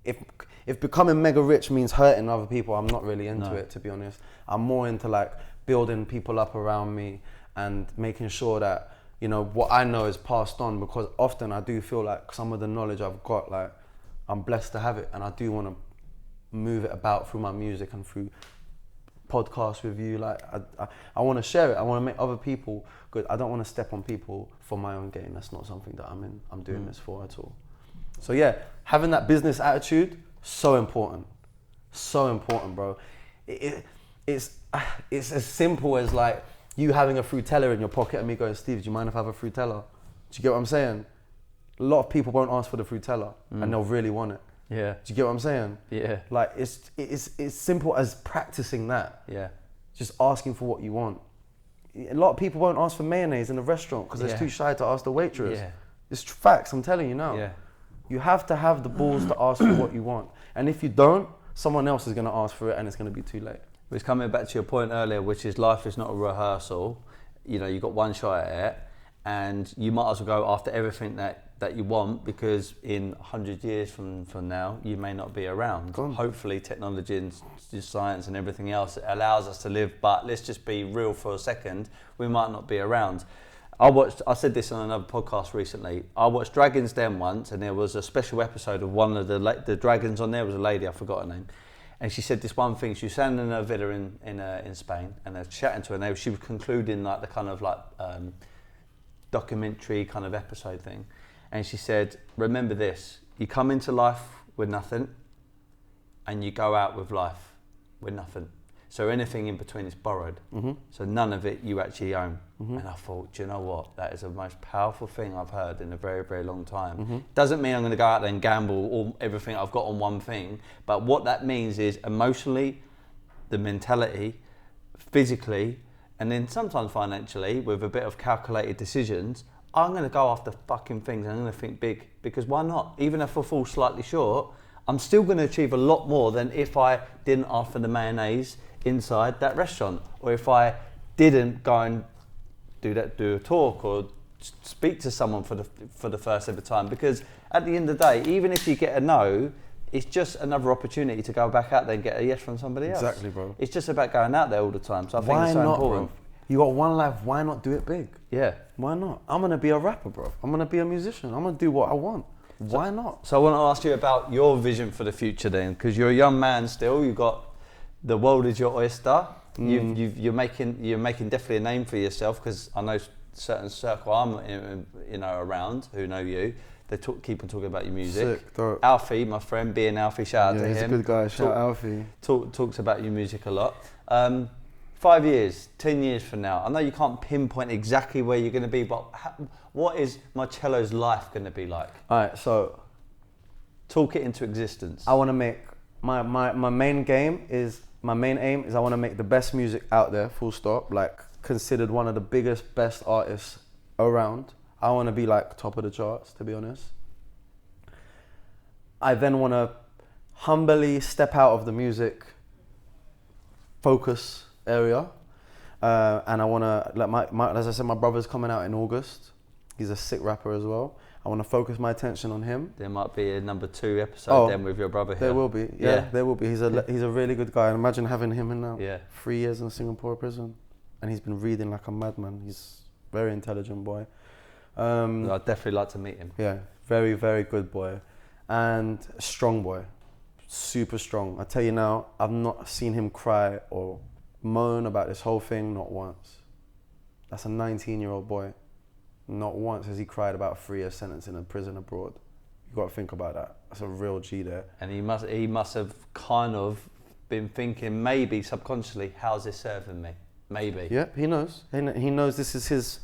if becoming mega rich means hurting other people, I'm not really into it, to be honest. I'm more into like building people up around me and making sure that, what I know is passed on, because often I do feel like some of the knowledge I've got, like I'm blessed to have it, and I do want to move it about through my music and through podcasts with you. Like I want to share it. I want to make other people good. I don't want to step on people for my own gain. That's not something that I'm doing this for at all. So yeah, having that business attitude, so important, bro. It's as simple as like you having a Frutella in your pocket and me going, "Steve, do you mind if I have a Frutella?" Do you get what I'm saying? A lot of people won't ask for the Frutella and they'll really want it. Yeah. Do you get what I'm saying? Yeah. Like it's simple as practicing that. Yeah. Just asking for what you want. A lot of people won't ask for mayonnaise in a restaurant because they're too shy to ask the waitress. Yeah. It's facts, I'm telling you now. Yeah. You have to have the balls to ask for what you want. And if you don't, someone else is going to ask for it and it's going to be too late. It's coming back to your point earlier, which is life is not a rehearsal. You know, you've got one shot at it, and you might as well go after everything that you want, because in 100 years from now, you may not be around. Hopefully technology and science and everything else allows us to live, but let's just be real for a second, we might not be around. I said this on another podcast recently, I watched Dragon's Den once, and there was a special episode of one of the dragons on there. Was a lady, I forgot her name, and she said this one thing. She was standing in a villa in Spain, and they were chatting to her, and she was concluding like the kind of like documentary kind of episode thing, and she said, remember this, you come into life with nothing, and you go out with life with nothing. So anything in between is borrowed. So none of it you actually own. And I thought, do you know what? That is the most powerful thing I've heard in a very, very long time. Doesn't mean I'm going to go out there and gamble all everything I've got on one thing. But what that means is emotionally, the mentality, physically, and then sometimes financially, with a bit of calculated decisions, I'm going to go after fucking things. I'm going to think big, because why not? Even if I fall slightly short, I'm still going to achieve a lot more than if I didn't ask for the mayonnaise inside that restaurant, or if I didn't go and do a talk or speak to someone for the first ever time. Because at the end of the day, even if you get a no, it's just another opportunity to go back out there and get a yes from somebody else. Exactly, bro. It's just about going out there all the time. So I think it's so important. Bro? You got one life, why not do it big? Yeah. Why not? I'm going to be a rapper, bro. I'm going to be a musician. I'm going to do what I want. Why not? So I want to ask you about your vision for the future then, because you're a young man still. You've got the world is your oyster. You're making definitely a name for yourself, because I know certain circle I'm around who know you. They keep on talking about your music. Sick, dope. Alfie, my friend, being Alfie, shout out to him. He's a good guy. Shout out Alfie. Talks about your music a lot. 5 years, 10 years from now, I know you can't pinpoint exactly where you're going to be, but what is Marcello's life going to be like? All right, so talk it into existence. I want to make my main aim is I want to make the best music out there, full stop, like considered one of the biggest, best artists around. I want to be like top of the charts, to be honest. I then want to humbly step out of the music focus area, and I want to, like as I said, my brother's coming out in August. He's a sick rapper as well. I want to focus my attention on him. There might be a number 2 episode then with your brother here. There will be, there will be. He's a really good guy, and imagine having him in now. 3 years in Singapore prison, and he's been reading like a madman. He's a very intelligent boy. I'd definitely like to meet him. Yeah, very, very good boy, and a strong boy, super strong. I tell you now, I've not seen him cry or moan about this whole thing, not once. That's a 19-year-old boy. Not once has he cried about a 3-year sentence in a prison abroad. You got to think about that. That's a real G there. And he must have kind of been thinking, maybe subconsciously, how's this serving me? Maybe. Yeah, he knows. He knows this is his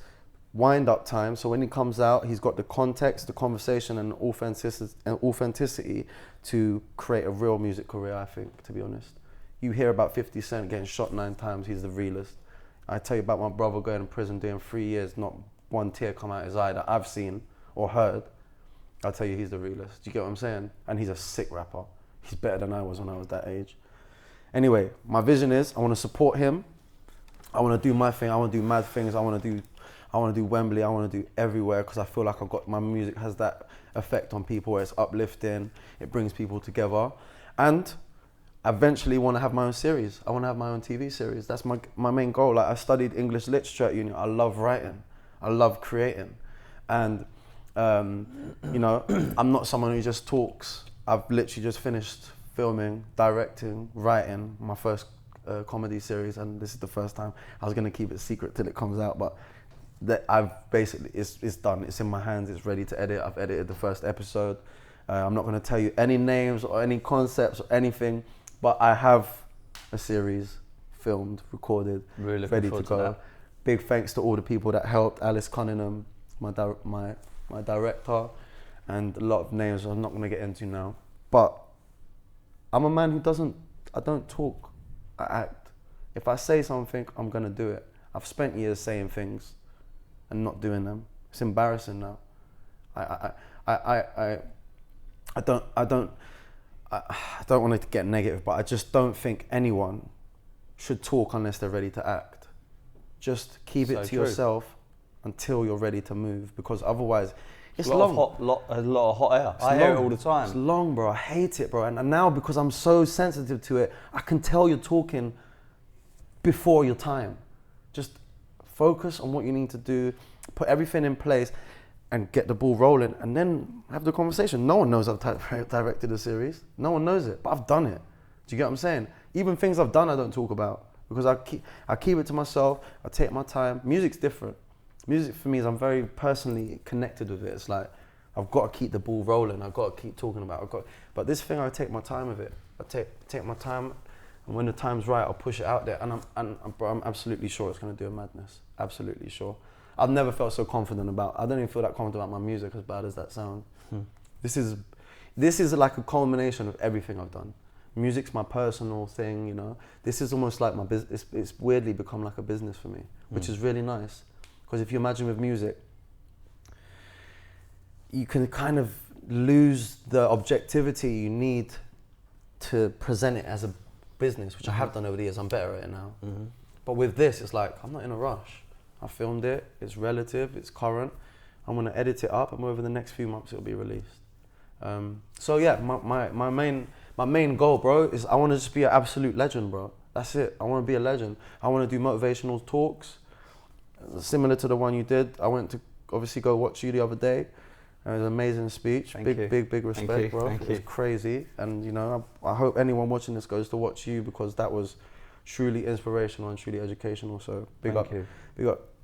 wind-up time. So when he comes out, he's got the context, the conversation, and authenticity to create a real music career, I think, to be honest. You hear about 50 Cent getting shot 9 times, he's the realest. I tell you about my brother going to prison doing 3 years, not one tear come out his eye that I've seen or heard. I'll tell you, he's the realest. Do you get what I'm saying? And he's a sick rapper. He's better than I was when I was that age. Anyway, my vision is I want to support him. I want to do my thing. I want to do mad things. I want to do Wembley. I want to do everywhere, because I feel like my music has that effect on people where it's uplifting. It brings people together. And I eventually want to have my own series. I want to have my own TV series. That's my main goal. Like, I studied English literature at uni. I love writing. I love creating. And, I'm not someone who just talks. I've literally just finished filming, directing, writing my first comedy series, and this is the first time. I was going to keep it secret till it comes out, but it's done. It's in my hands. It's ready to edit. I've edited the first episode. I'm not going to tell you any names or any concepts or anything, but I have a series filmed, recorded, really ready to go. Big thanks to all the people that helped. Alice Cunningham, my director, and a lot of names I'm not going to get into now. But I'm a man who I don't talk, I act. If I say something, I'm going to do it. I've spent years saying things and not doing them. It's embarrassing now. I I don't want to get negative, but I just don't think anyone should talk unless they're ready to act. Just keep it to yourself until you're ready to move, because otherwise it's long. A lot of hot air. I hear it all the time. It's long, bro. I hate it, bro. And now, because I'm so sensitive to it, I can tell you're talking before your time. Just focus on what you need to do, put everything in place, and get the ball rolling, and then have the conversation. No one knows I've directed a series. No one knows it, but I've done it. Do you get what I'm saying? Even things I've done, I don't talk about, because I keep it to myself. I take my time. Music's different. Music for me is, I'm very personally connected with it. It's like, I've got to keep the ball rolling. I've got to keep talking about it. But this thing, I take my time with it. I take my time, and when the time's right, I'll push it out there. And I'm absolutely sure it's going to do a madness. Absolutely sure. I've never felt so confident about. I don't even feel that confident about my music, as bad as that sounds. This is like a culmination of everything I've done. Music's my personal thing, you know. This is almost like my business. It's weirdly become like a business for me, which is really nice. Because if you imagine with music, you can kind of lose the objectivity you need to present it as a business, which I have done over the years. I'm better at it now. But with this, it's like, I'm not in a rush. I filmed it, it's relative, it's current. I'm gonna edit it up, and over the next few months it'll be released. So yeah, my main goal, bro, is I wanna just be an absolute legend, bro. That's it, I wanna be a legend. I wanna do motivational talks, similar to the one you did. I went to obviously go watch you the other day. It was an amazing speech. Big respect, bro. It was crazy. And you know, I hope anyone watching this goes to watch you, because that was truly inspirational and truly educational. So big up.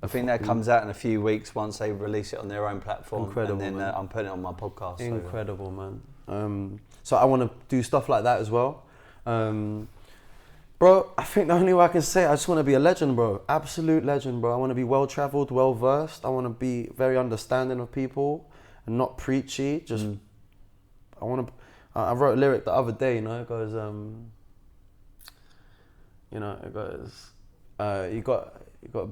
I think that comes out in a few weeks once they release it on their own platform. Incredible, and then man. I'm putting it on my podcast. Incredible, man. So I want to do stuff like that as well. Bro, I think the only way I can say it, I just want to be a legend, bro. Absolute legend, bro. I want to be well-traveled, well-versed. I want to be very understanding of people and not preachy. Just, I wrote a lyric the other day, you know, it goes, you got to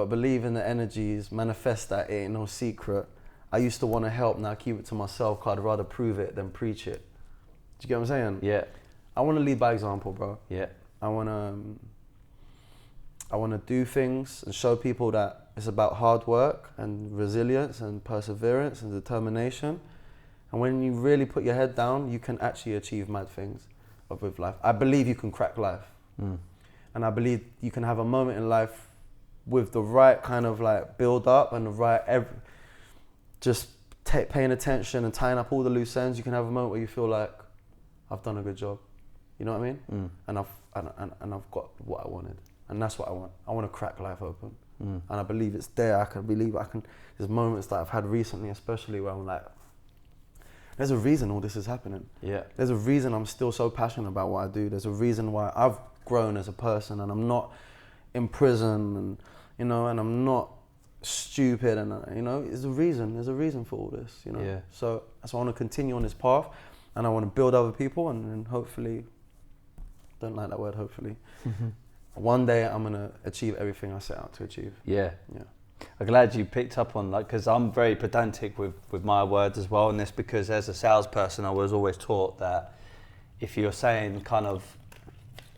believe in the energies, manifest that, it ain't no secret. I used to want to help, now I keep it to myself, 'cause I'd rather prove it than preach it. Do you get what I'm saying? Yeah. I want to lead by example, bro. Yeah. I want to do things and show people that it's about hard work and resilience and perseverance and determination. And when you really put your head down, you can actually achieve mad things with life. I believe you can crack life. And I believe you can have a moment in life with the right kind of like build up and the right, paying attention and tying up all the loose ends. You can have a moment where you feel like, I've done a good job. You know what I mean? And I've got what I wanted, and that's what I want. I want to crack life open, and I believe it's there. There's moments that I've had recently, especially where I'm like, there's a reason all this is happening. Yeah. There's a reason I'm still so passionate about what I do. There's a reason why I've grown as a person, and I'm not in prison, and you know, and I'm not stupid, and you know, there's a reason for all this, you know. Yeah. So I want to continue on this path, and I want to build other people, and then hopefully, don't like that word, hopefully, one day I'm gonna achieve everything I set out to achieve. Yeah. I'm glad you picked up on that, because I'm very pedantic with my words as well, and this because as a salesperson I was always taught that if you're saying kind of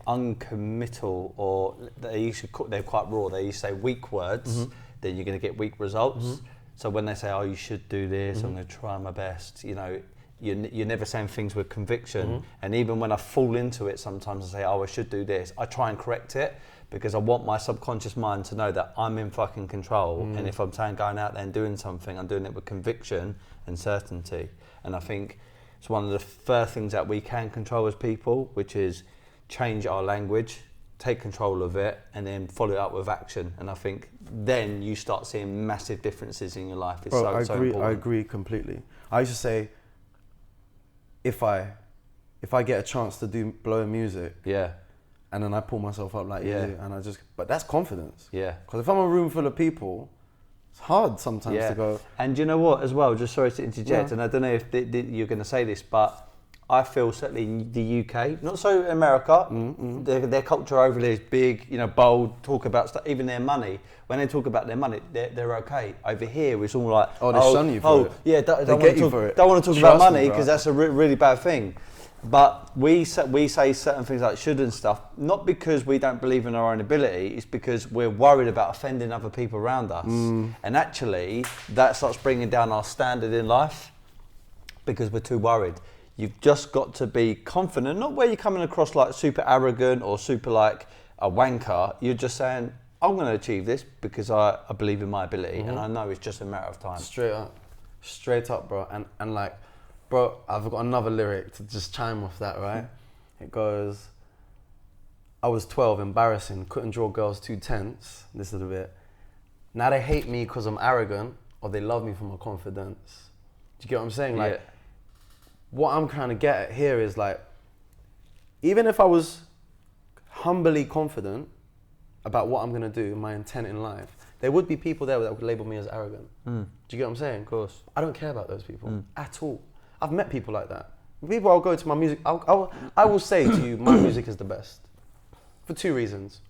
uncommittal, or they're quite raw, they used to say weak words, then you're going to get weak results. So when they say, oh, you should do this, I'm going to try my best, you know, you're never saying things with conviction. And even when I fall into it, sometimes I say, oh, I should do this, I try and correct it, because I want my subconscious mind to know that I'm in fucking control. And if I'm going out there and doing something, I'm doing it with conviction and certainty. And I think it's one of the first things that we can control as people, which is change our language, take control of it, and then follow it up with action. And I think then you start seeing massive differences in your life. It's so important. I agree completely. I used to say, if I get a chance to do blowing music, and then I pull myself up like you do, and but that's confidence. Yeah. Because if I'm a room full of people, it's hard sometimes to go. And you know what, as well, just sorry to interject, and I don't know if you're going to say this, but I feel certainly in the UK, not so America. Their culture over there is big, bold. Talk about stuff, even their money. When they talk about their money, they're okay. Over here, it's all like, they shun you for it. Yeah, They get you for it. Don't want to talk Trust about me, money bro. because that's a really bad thing. But we say certain things like should and stuff, not because we don't believe in our own ability, it's because we're worried about offending other people around us. And actually, that starts bringing down our standard in life because we're too worried. You've just got to be confident, not where you're coming across like super arrogant or super like a wanker. You're just saying, I'm going to achieve this because I believe in my ability and I know it's just a matter of time. Straight up, bro. And like, bro, I've got another lyric to just chime off that, right? It goes, I was 12, embarrassing, couldn't draw girls too tense. This is a bit. Now they hate me because I'm arrogant, or they love me for my confidence. Do you get what I'm saying? Like, what I'm trying to get at here is like, even if I was humbly confident about what I'm gonna do, my intent in life, there would be people there that would label me as arrogant. Do you get what I'm saying? Of course. I don't care about those people at all. I've met people like that. People I'll go to my music, I will say to you, my music is the best. For two reasons.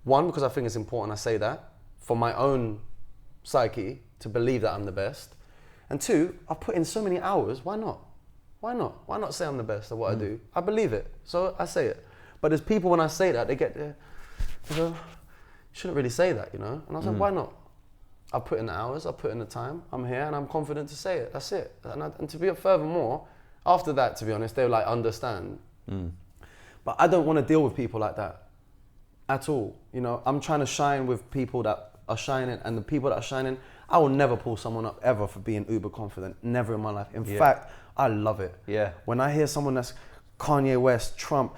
One, because I think it's important I say that for my own psyche to believe that I'm the best. And two, I've put in so many hours, why not? Why not? Why not say I'm the best at what I do? I believe it, so I say it. But there's people when I say that, they get there, they go, you shouldn't really say that, And I was like, why not? I've put in the hours, I've put in the time, I'm here and I'm confident to say it, that's it. And to be furthermore, after that, to be honest, they'll like understand. But I don't want to deal with people like that at all. I'm trying to shine with people that are shining, and the people that are shining, I will never pull someone up ever for being uber confident, never in my life. In fact, I love it. Yeah. When I hear someone that's Kanye West, Trump,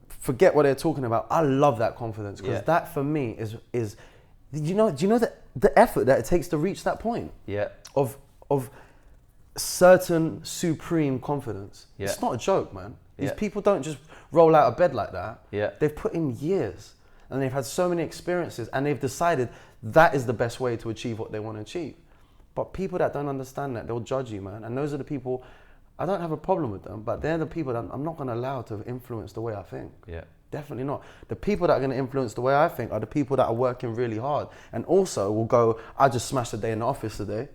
forget what they're talking about. I love that confidence because that for me is do you know the effort that it takes to reach that point? Yeah. Of certain supreme confidence. Yeah. It's not a joke, man. These people don't just roll out of bed like that. Yeah. They've put in years and they've had so many experiences and they've decided that is the best way to achieve what they want to achieve. But people that don't understand that, they'll judge you, man. And those are the people, I don't have a problem with them, but they're the people that I'm not going to allow to influence the way I think. Yeah. Definitely not. The people that are going to influence the way I think are the people that are working really hard and also will go, I just smashed a day in the office today.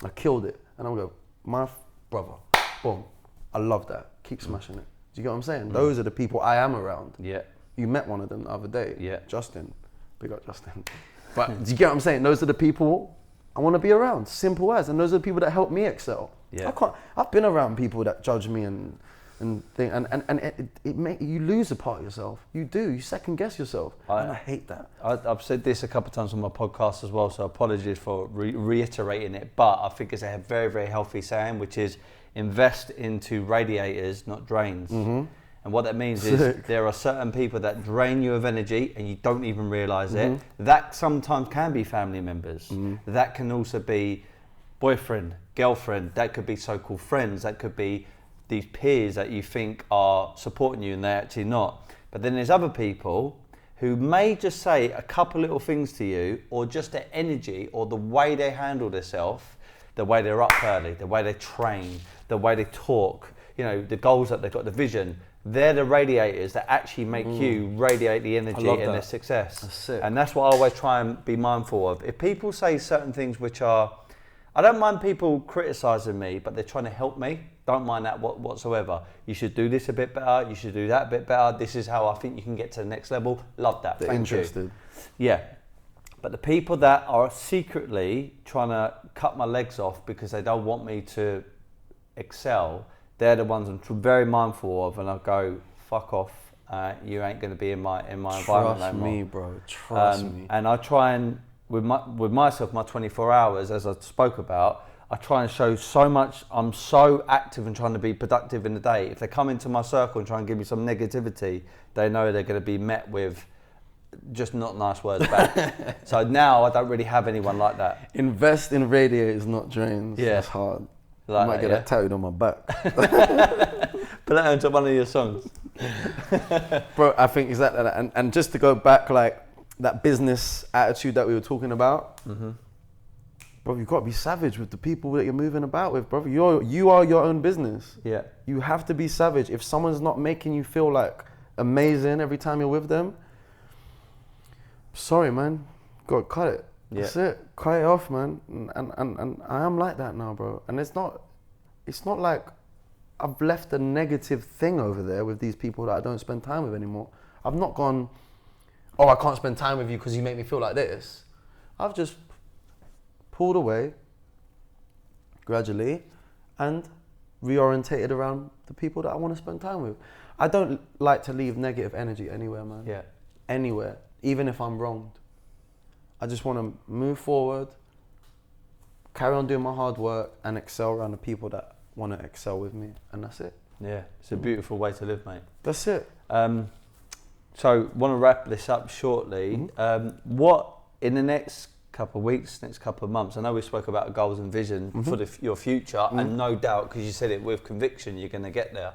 I killed it. And I'll go, my brother, boom. I love that. Keep smashing it. Do you get what I'm saying? Those are the people I am around. Yeah. You met one of them the other day. Yeah. Justin. Big up Justin. But do you get what I'm saying? Those are the people I want to be around. Simple as. And those are the people that help me excel. Yeah. I've been around people that judge me and you lose a part of yourself. You do. You second guess yourself. And I hate that. I've said this a couple of times on my podcast as well, so apologies for reiterating it. But I think it's a very, very healthy saying, which is invest into radiators, not drains. Mm-hmm. And what that means is there are certain people that drain you of energy and you don't even realise it. That sometimes can be family members. That can also be boyfriend, girlfriend. That could be so-called friends. That could be these peers that you think are supporting you and they're actually not. But then there's other people who may just say a couple little things to you, or just their energy or the way they handle themselves, the way they're up early, the way they train, the way they talk, the goals that they've got, the vision. They're the radiators that actually make you radiate the energy and their success. That's sick. And that's what I always try and be mindful of. If people say certain things which are, I don't mind people criticising me, but they're trying to help me. Don't mind that whatsoever. You should do this a bit better. You should do that a bit better. This is how I think you can get to the next level. Love that. They're interested. Yeah. But the people that are secretly trying to cut my legs off because they don't want me to excel, they're the ones I'm very mindful of, and I go, fuck off. You ain't going to be in my environment no more. Trust me, bro. Trust me. And I try and with myself, my 24 hours, as I spoke about, I try and show so much. I'm so active and trying to be productive in the day. If they come into my circle and try and give me some negativity, they know they're going to be met with just not nice words back. So now I don't really have anyone like that. Invest in Radiators Not Drains. Yeah. That's hard. I might get that tattooed on my back. Put that into one of your songs. Bro, I think exactly that. And just to go back, like that business attitude that we were talking about, bro, you've got to be savage with the people that you're moving about with, bro. You are your own business. Yeah. You have to be savage. If someone's not making you feel like amazing every time you're with them, sorry, man. Got to cut it. Yeah. That's it. Cut it off, man. And I am like that now, bro. And it's not like I've left a negative thing over there with these people that I don't spend time with anymore. I've not gone, oh, I can't spend time with you because you make me feel like this. I've just pulled away gradually and reorientated around the people that I want to spend time with. I don't like to leave negative energy anywhere, man. Yeah. Anywhere, even if I'm wronged. I just want to move forward, carry on doing my hard work, and excel around the people that want to excel with me, and that's it. Yeah, it's a beautiful way to live, mate. That's it. So, want to wrap this up shortly. What, in the next couple of weeks, next couple of months, I know we spoke about goals and vision for your future, and no doubt, because you said it with conviction, you're going to get there.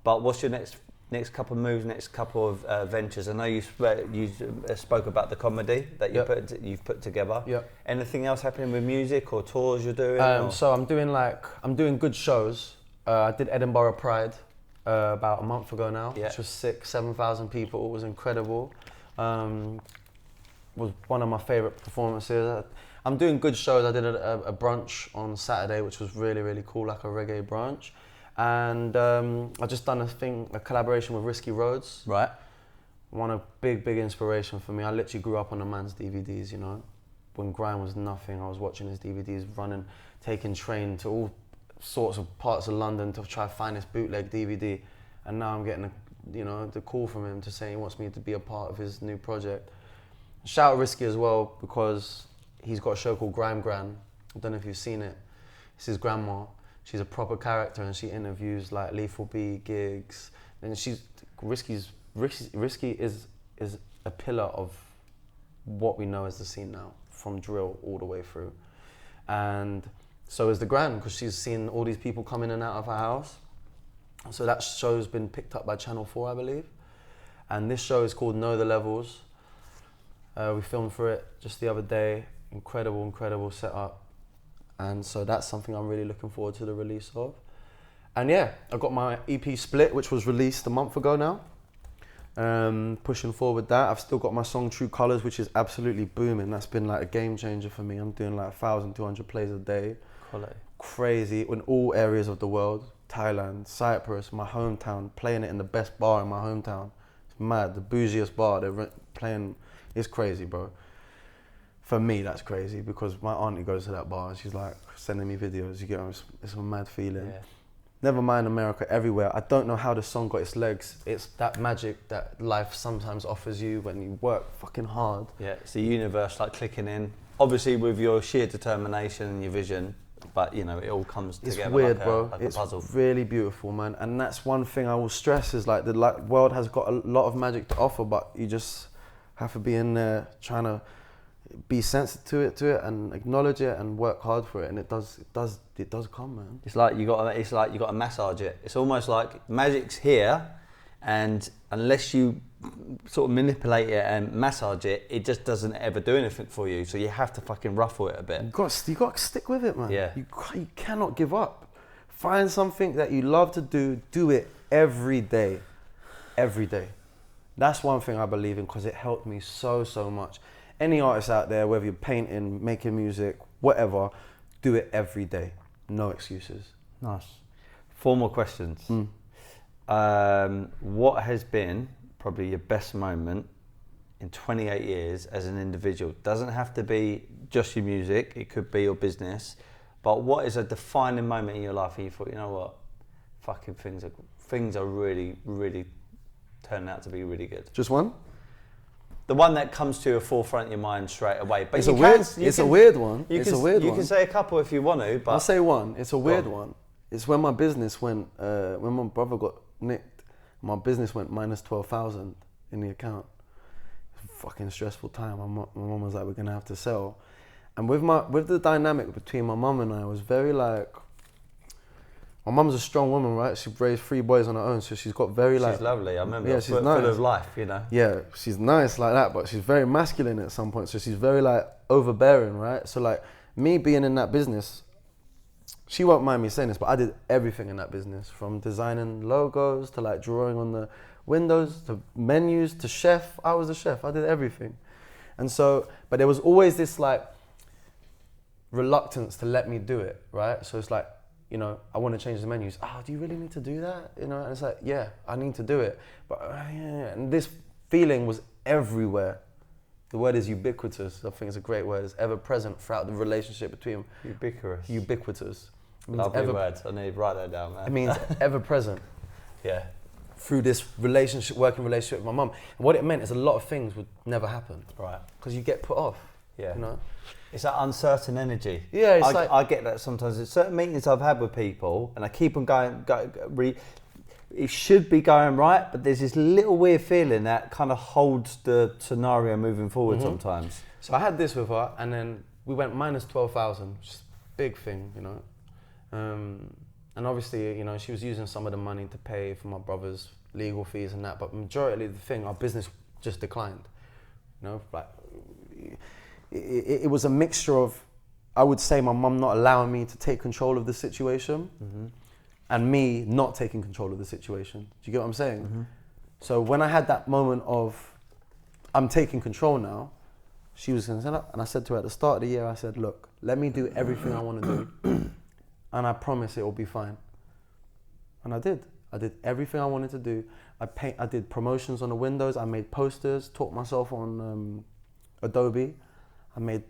But what's your next couple of moves, next couple of ventures? I know you spoke about the comedy that you've put together. Yeah. Anything else happening with music or tours you're doing? So I'm doing good shows. I did Edinburgh Pride about a month ago now, which was sick. 7,000 people. It was incredible. Was one of my favourite performances. I'm doing good shows. I did a brunch on Saturday, which was really, really cool, like a reggae brunch. And I just done a collaboration with Risky Roads. Right. One of big inspiration for me. I literally grew up on the man's DVDs, you know. When grime was nothing, I was watching his DVDs, running, taking train to all sorts of parts of London to try to find this bootleg DVD. And now I'm getting the call from him to say he wants me to be a part of his new project. Shout out Risky as well, because he's got a show called Grime Gran. I don't know if you've seen it. It's his grandma. She's a proper character, and she interviews like Lethal B, Gigs, and Risky is a pillar of what we know as the scene now, from drill all the way through. And so is the Gran, because she's seen all these people come in and out of her house. So that show's been picked up by Channel 4, I believe. And this show is called Know the Levels. We filmed for it just the other day. Incredible setup. And so that's something I'm really looking forward to the release of. And yeah, I got my EP Split, which was released a month ago now. Pushing forward that. I've still got my song True Colours, which is absolutely booming. That's been like a game changer for me. I'm doing like 1,200 plays a day. Quality. Crazy, in all areas of the world. Thailand, Cyprus, my hometown, playing it in the best bar in my hometown. It's mad, the bougiest bar they're playing. It's crazy, bro. For me, that's crazy, because my auntie goes to that bar and she's like sending me videos. You get it's a mad feeling. Yeah. Never mind America, everywhere. I don't know how the song got its legs. It's that magic that life sometimes offers you when you work fucking hard. Yeah, it's the universe like clicking in. Obviously with your sheer determination and your vision, but you know, it all comes together. It's weird, like bro. It's a puzzle. Really beautiful, man. And that's one thing I will stress is like the world has got a lot of magic to offer, but you just have to be in there trying to be sensitive to it and acknowledge it and work hard for it, and it does come, man. It's like you got to massage it. It's almost like magic's here, and unless you sort of manipulate it and massage it, it just doesn't ever do anything for you. So you have to fucking ruffle it a bit. You got to stick with it, man. Yeah. You cannot give up. Find something that you love to do it every day. Every day. That's one thing I believe in, because it helped me so much. Any artist out there, whether you're painting, making music, whatever, do it every day. No excuses. Nice. 4 more questions. What has been probably your best moment in 28 years as an individual? Doesn't have to be just your music, it could be your business, but what is a defining moment in your life where you thought, you know what, fucking things are really turning out to be really good? Just one? The one that comes to your forefront in your mind straight away. But it's a weird one. You can say a couple if you want to, but I'll say one. It's a weird one. It's when my business went, when my brother got nicked, my business went minus 12,000 in the account. It was a fucking stressful time. My mum was like, we're gonna have to sell. And with the dynamic between my mum and I, was very like, my mum's a strong woman, right? She raised 3 boys on her own, so she's got very like... She's lovely, I remember. Yeah, she's nice. Full of life, you know? Yeah, she's nice like that, but she's very masculine at some point, so she's very like overbearing, right? So like, me being in that business, she won't mind me saying this, but I did everything in that business, from designing logos to like drawing on the windows to menus to chef. I was a chef. I did everything. And so, but there was always this like reluctance to let me do it, right? So it's like, you know, I want to change the menus. Oh, do you really need to do that? You know, and it's like, yeah, I need to do it. But yeah, and this feeling was everywhere. The word is ubiquitous. I think it's a great word. It's ever present throughout the relationship between Ubiquitous. Ubiquitous. Lovely words. I need to write that down, man. It means ever present. Yeah. Through this relationship, working relationship with my mum. And what it meant is a lot of things would never happen. Right. Because you get put off. Yeah. You know? It's that uncertain energy. Yeah, it's I get that sometimes. There's certain meetings I've had with people, and I keep on going. It should be going right, but there's this little weird feeling that kind of holds the scenario moving forward sometimes. So I had this with her, and then we went minus 12,000, which is a big thing, you know. And obviously, you know, she was using some of the money to pay for my brother's legal fees and that, but majority of the thing, our business just declined. You know, like it was a mixture of, I would say, my mum not allowing me to take control of the situation, and me not taking control of the situation. Do you get what I'm saying? So when I had that moment of, I'm taking control now, she was gonna stand up, and I said to her at the start of the year, I said, look, let me do everything I want to do, and I promise it will be fine. And I did. I did everything I wanted to do. I did promotions on the windows, I made posters, taught myself on Adobe, I made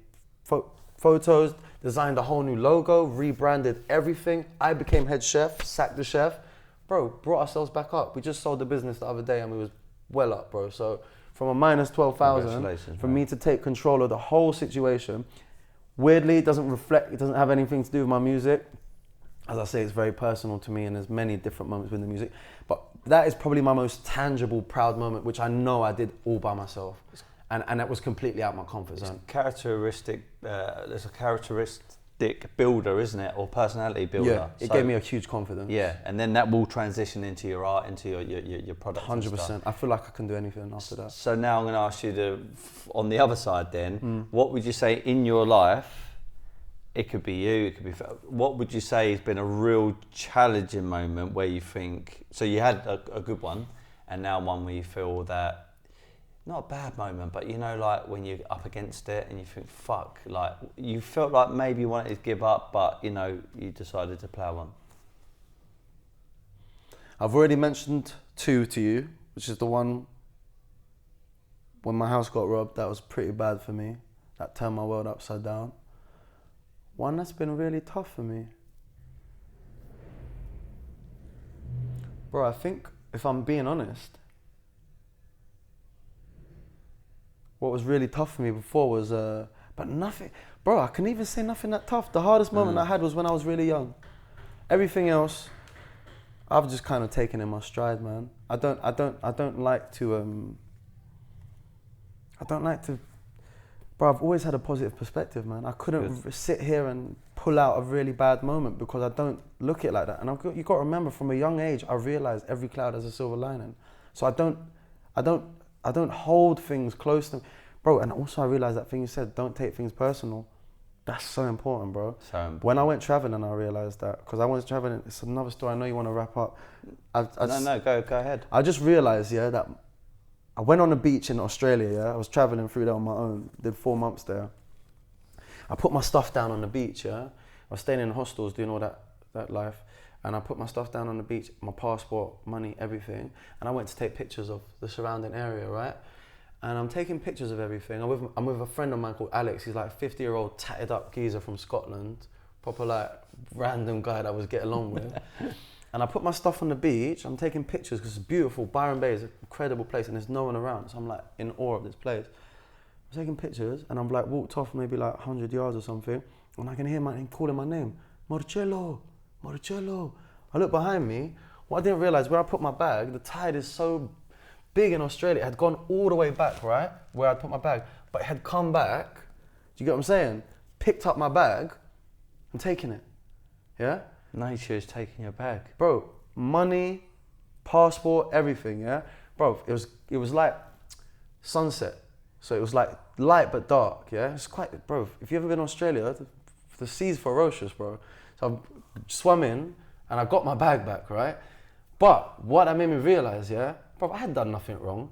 photos, designed a whole new logo, rebranded everything. I became head chef, sacked the chef. Bro, brought ourselves back up. We just sold the business the other day and we was well up, bro. So from a minus 12,000, for me to take control of the whole situation, weirdly, it doesn't have anything to do with my music. As I say, it's very personal to me and there's many different moments with the music. But that is probably my most tangible, proud moment, which I know I did all by myself. And that was completely out of my comfort zone. There's a characteristic builder, isn't it? Or personality builder. Yeah, it gave me a huge confidence. Yeah, and then that will transition into your art, into your product. 100%. I feel like I can do anything after that. So now I'm going to ask you on the other side then, what would you say in your life, it could be you, it could be, what would you say has been a real challenging moment where you think, so you had a good one, and now one where you feel that, not a bad moment, but you know, like when you're up against it and you think, fuck, like you felt like maybe you wanted to give up, but you know, you decided to plough on. I've already mentioned two to you, which is the one when my house got robbed. That was pretty bad for me. That turned my world upside down. One that's been really tough for me. Bro, I think if I'm being honest, what was really tough for me before was, but nothing, bro, I can even say nothing that tough. The hardest moment I had was when I was really young. Everything else, I've just kind of taken in my stride, man. I don't like to, bro, I've always had a positive perspective, man. I couldn't sit here and pull out a really bad moment because I don't look at it like that. And you got to remember, from a young age, I realized every cloud has a silver lining. So I don't hold things close to me. Bro, and also I realized that thing you said, don't take things personal. That's so important, bro. So important. When I went traveling, I realized that, because I went traveling, it's another story. I know you want to wrap up. Go ahead. I just realized, that I went on the beach in Australia, I was traveling through there on my own, did 4 months there. I put my stuff down on the beach, I was staying in hostels, doing all that life. And I put my stuff down on the beach, my passport, money, everything. And I went to take pictures of the surrounding area, right? And I'm taking pictures of everything. I'm with a friend of mine called Alex. He's like a 50-year-old tatted up geezer from Scotland. Proper like random guy that I was getting along with. And I put my stuff on the beach. I'm taking pictures because it's beautiful. Byron Bay is an incredible place and there's no one around. So I'm like in awe of this place. I'm taking pictures and I'm like walked off maybe like 100 yards or something. And I can hear him calling my name. Marcello. I look behind me. What I didn't realize, where I put my bag, the tide is so big in Australia. It had gone all the way back, right? Where I'd put my bag. But it had come back. Do you get what I'm saying? Picked up my bag and taken it. Yeah? Nature is taking your bag. Bro, money, passport, everything, yeah? Bro, it was like sunset. So it was like light but dark, yeah? It's quite, bro, if you've ever been to Australia, the sea's ferocious, bro. So I swam in and I got my bag back, right? But what that made me realize, yeah, bro, I had done nothing wrong.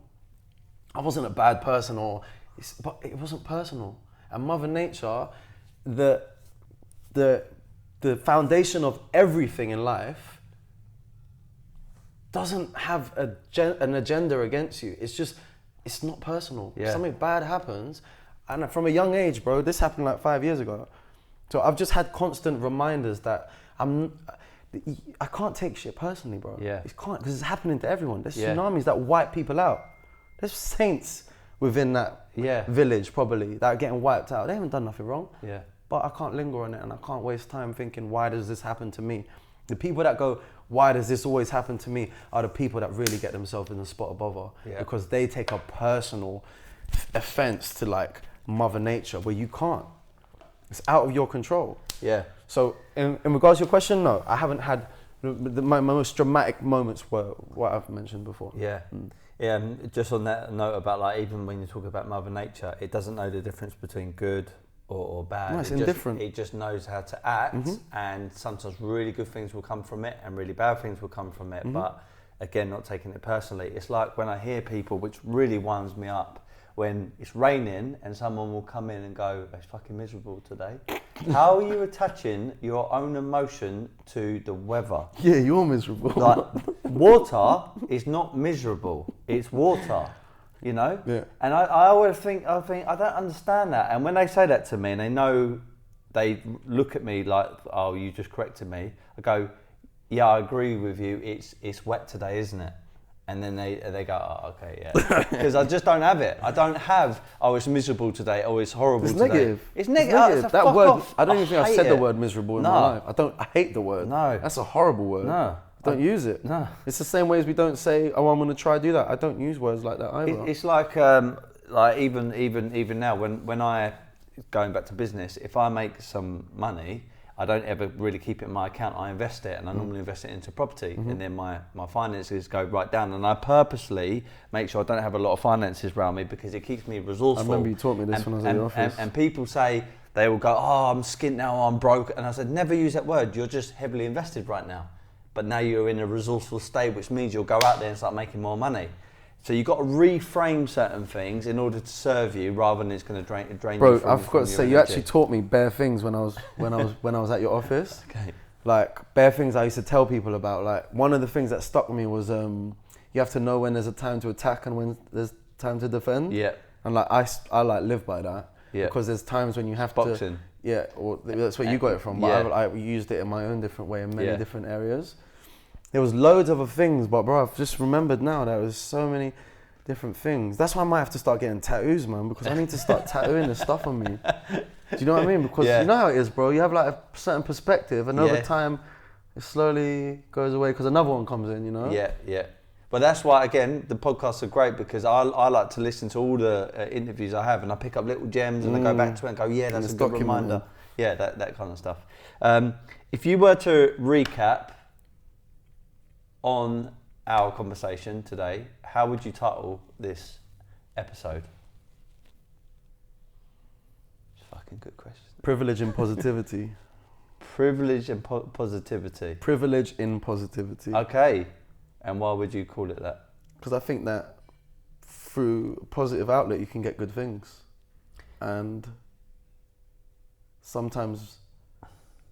I wasn't a bad person, but it wasn't personal. And Mother Nature, the foundation of everything in life, doesn't have an agenda against you. It's not personal. Yeah. Something bad happens, and from a young age, bro, this happened like 5 years ago. So I've just had constant reminders that I can't take shit personally, bro. Yeah. It can't, because it's happening to everyone. There's Yeah. tsunamis that wipe people out. There's saints within that village probably that are getting wiped out. They haven't done nothing wrong. Yeah. But I can't linger on it, and I can't waste time thinking, why does this happen to me? The people that go, why does this always happen to me, are the people that really get themselves in the spot of bother. Yeah. Because they take a personal offense to like Mother Nature, where you can't. It's out of your control. Yeah. So in regards to your question, no, I haven't had, my most dramatic moments were what I've mentioned before. Yeah. Yeah, and just on that note about like, even when you talk about Mother Nature, it doesn't know the difference between good or bad. No, it's indifferent. It just knows how to act, and sometimes really good things will come from it and really bad things will come from it. But again, not taking it personally. It's like when I hear people, which really winds me up, when it's raining and someone will come in and go, it's fucking miserable today. How are you attaching your own emotion to the weather? Yeah, you're miserable. Like, water is not miserable, it's water, you know? Yeah. And I always think, I don't understand that. And when they say that to me and they know, they look at me like, oh, you just corrected me. I go, yeah, I agree with you, it's wet today, isn't it? And then they go, oh, okay, yeah. Because I just don't have it. I don't have, oh, it's miserable today, oh, it's horrible It's today. negative. It's negative. That fuck word, off. I don't even think I've hate said the it. word miserable in No. my life. I hate the word. No. That's a horrible word. No. Don't use it. No. It's the same way as we don't say, oh, I'm going to try to do that. I don't use words like that either. It's like even now when I, going back to business, if I make some money, I don't ever really keep it in my account. I invest it, and I normally invest it into property, and then my finances go right down. And I purposely make sure I don't have a lot of finances around me because it keeps me resourceful. I remember you taught me this when I was at the office. And people say, they will go, oh, I'm skint now, I'm broke. And I said, never use that word. You're just heavily invested right now. But now you're in a resourceful state, which means you'll go out there and start making more money. So you've got to reframe certain things in order to serve you, rather than it's going to drain Bro, you from I've got to say, you energy. actually taught me bare things when I was at your office. Okay. Like bare things I used to tell people about. Like one of the things that stuck with me was you have to know when there's a time to attack and when there's time to defend. Yeah. And like I like live by that. Yeah. Because there's times when you have Boxing. to. Yeah. Or that's where you got it from. But Yeah. I used it in my own different way in many different areas. There was loads of other things, but bro, I've just remembered now there was so many different things. That's why I might have to start getting tattoos, man, because I need to start tattooing this stuff on me. Do you know what I mean? Because you know how it is, bro. You have like a certain perspective, and over time, it slowly goes away because another one comes in, you know? Yeah, yeah. But that's why, again, the podcasts are great, because I like to listen to all the interviews I have, and I pick up little gems and I go back to it and go, yeah, that's a good reminder. Yeah, that kind of stuff. If you were to recap on our conversation today, how would you title this episode? It's a fucking good question. Privilege and positivity. Privilege and positivity. Privilege in positivity. Okay. And why would you call it that? Because I think that through a positive outlet, you can get good things. And sometimes,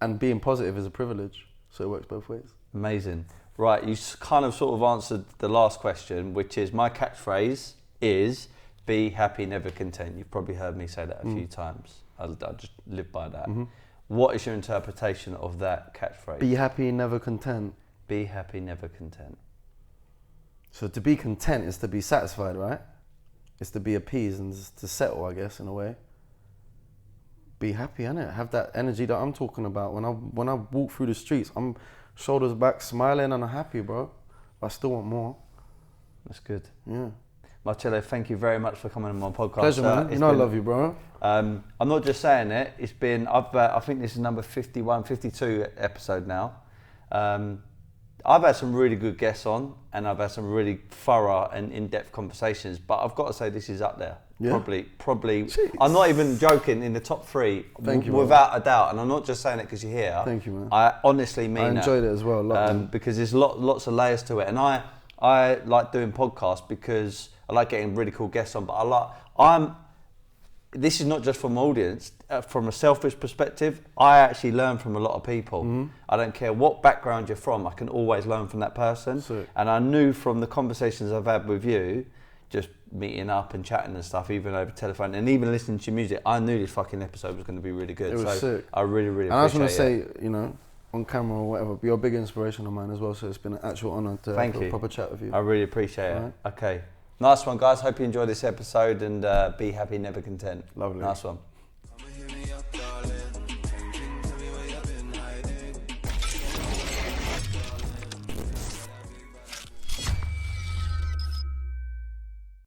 and being positive is a privilege. So it works both ways. Amazing. Right, you kind of sort of answered the last question, which is my catchphrase is be happy, never content. You've probably heard me say that a few times. I just live by that. What is your interpretation of that catchphrase? Be happy, never content. Be happy, never content. So to be content is to be satisfied, right? It's to be appeased and to settle, I guess, in a way. Be happy, innit? Have that energy that I'm talking about. When I walk through the streets, I'm shoulders back, smiling, and I'm happy, bro. But I still want more. That's good. Yeah. Marcello, thank you very much for coming on my podcast. Pleasure, man. You know I love you, bro. I'm not just saying it. It's been, I think this is number 51, 52 episode now. I've had some really good guests on, and I've had some really thorough and in-depth conversations, but I've got to say this is up there. Yeah? Probably. Jeez. I'm not even joking. In the top 3, Thank you, without a doubt. And I'm not just saying it because you're here. Thank you, man. I honestly mean I enjoyed it as well a lot, man. because there's lots of layers to it. And I like doing podcasts because I like getting really cool guests on. But this is not just from audience. From a selfish perspective, I actually learn from a lot of people. Mm-hmm. I don't care what background you're from. I can always learn from that person. Sick. And I knew from the conversations I've had with you, just meeting up and chatting and stuff, even over telephone, and even listening to your music, I knew this fucking episode was going to be really good. It was sick. I really, really And I just appreciate want to say, you know, on camera or whatever, you're a big inspiration of mine as well, so it's been an actual honour to have a proper chat with you. I really appreciate it. Right. Okay. Nice one, guys. Hope you enjoyed this episode, and be happy, never content. Lovely. Nice one.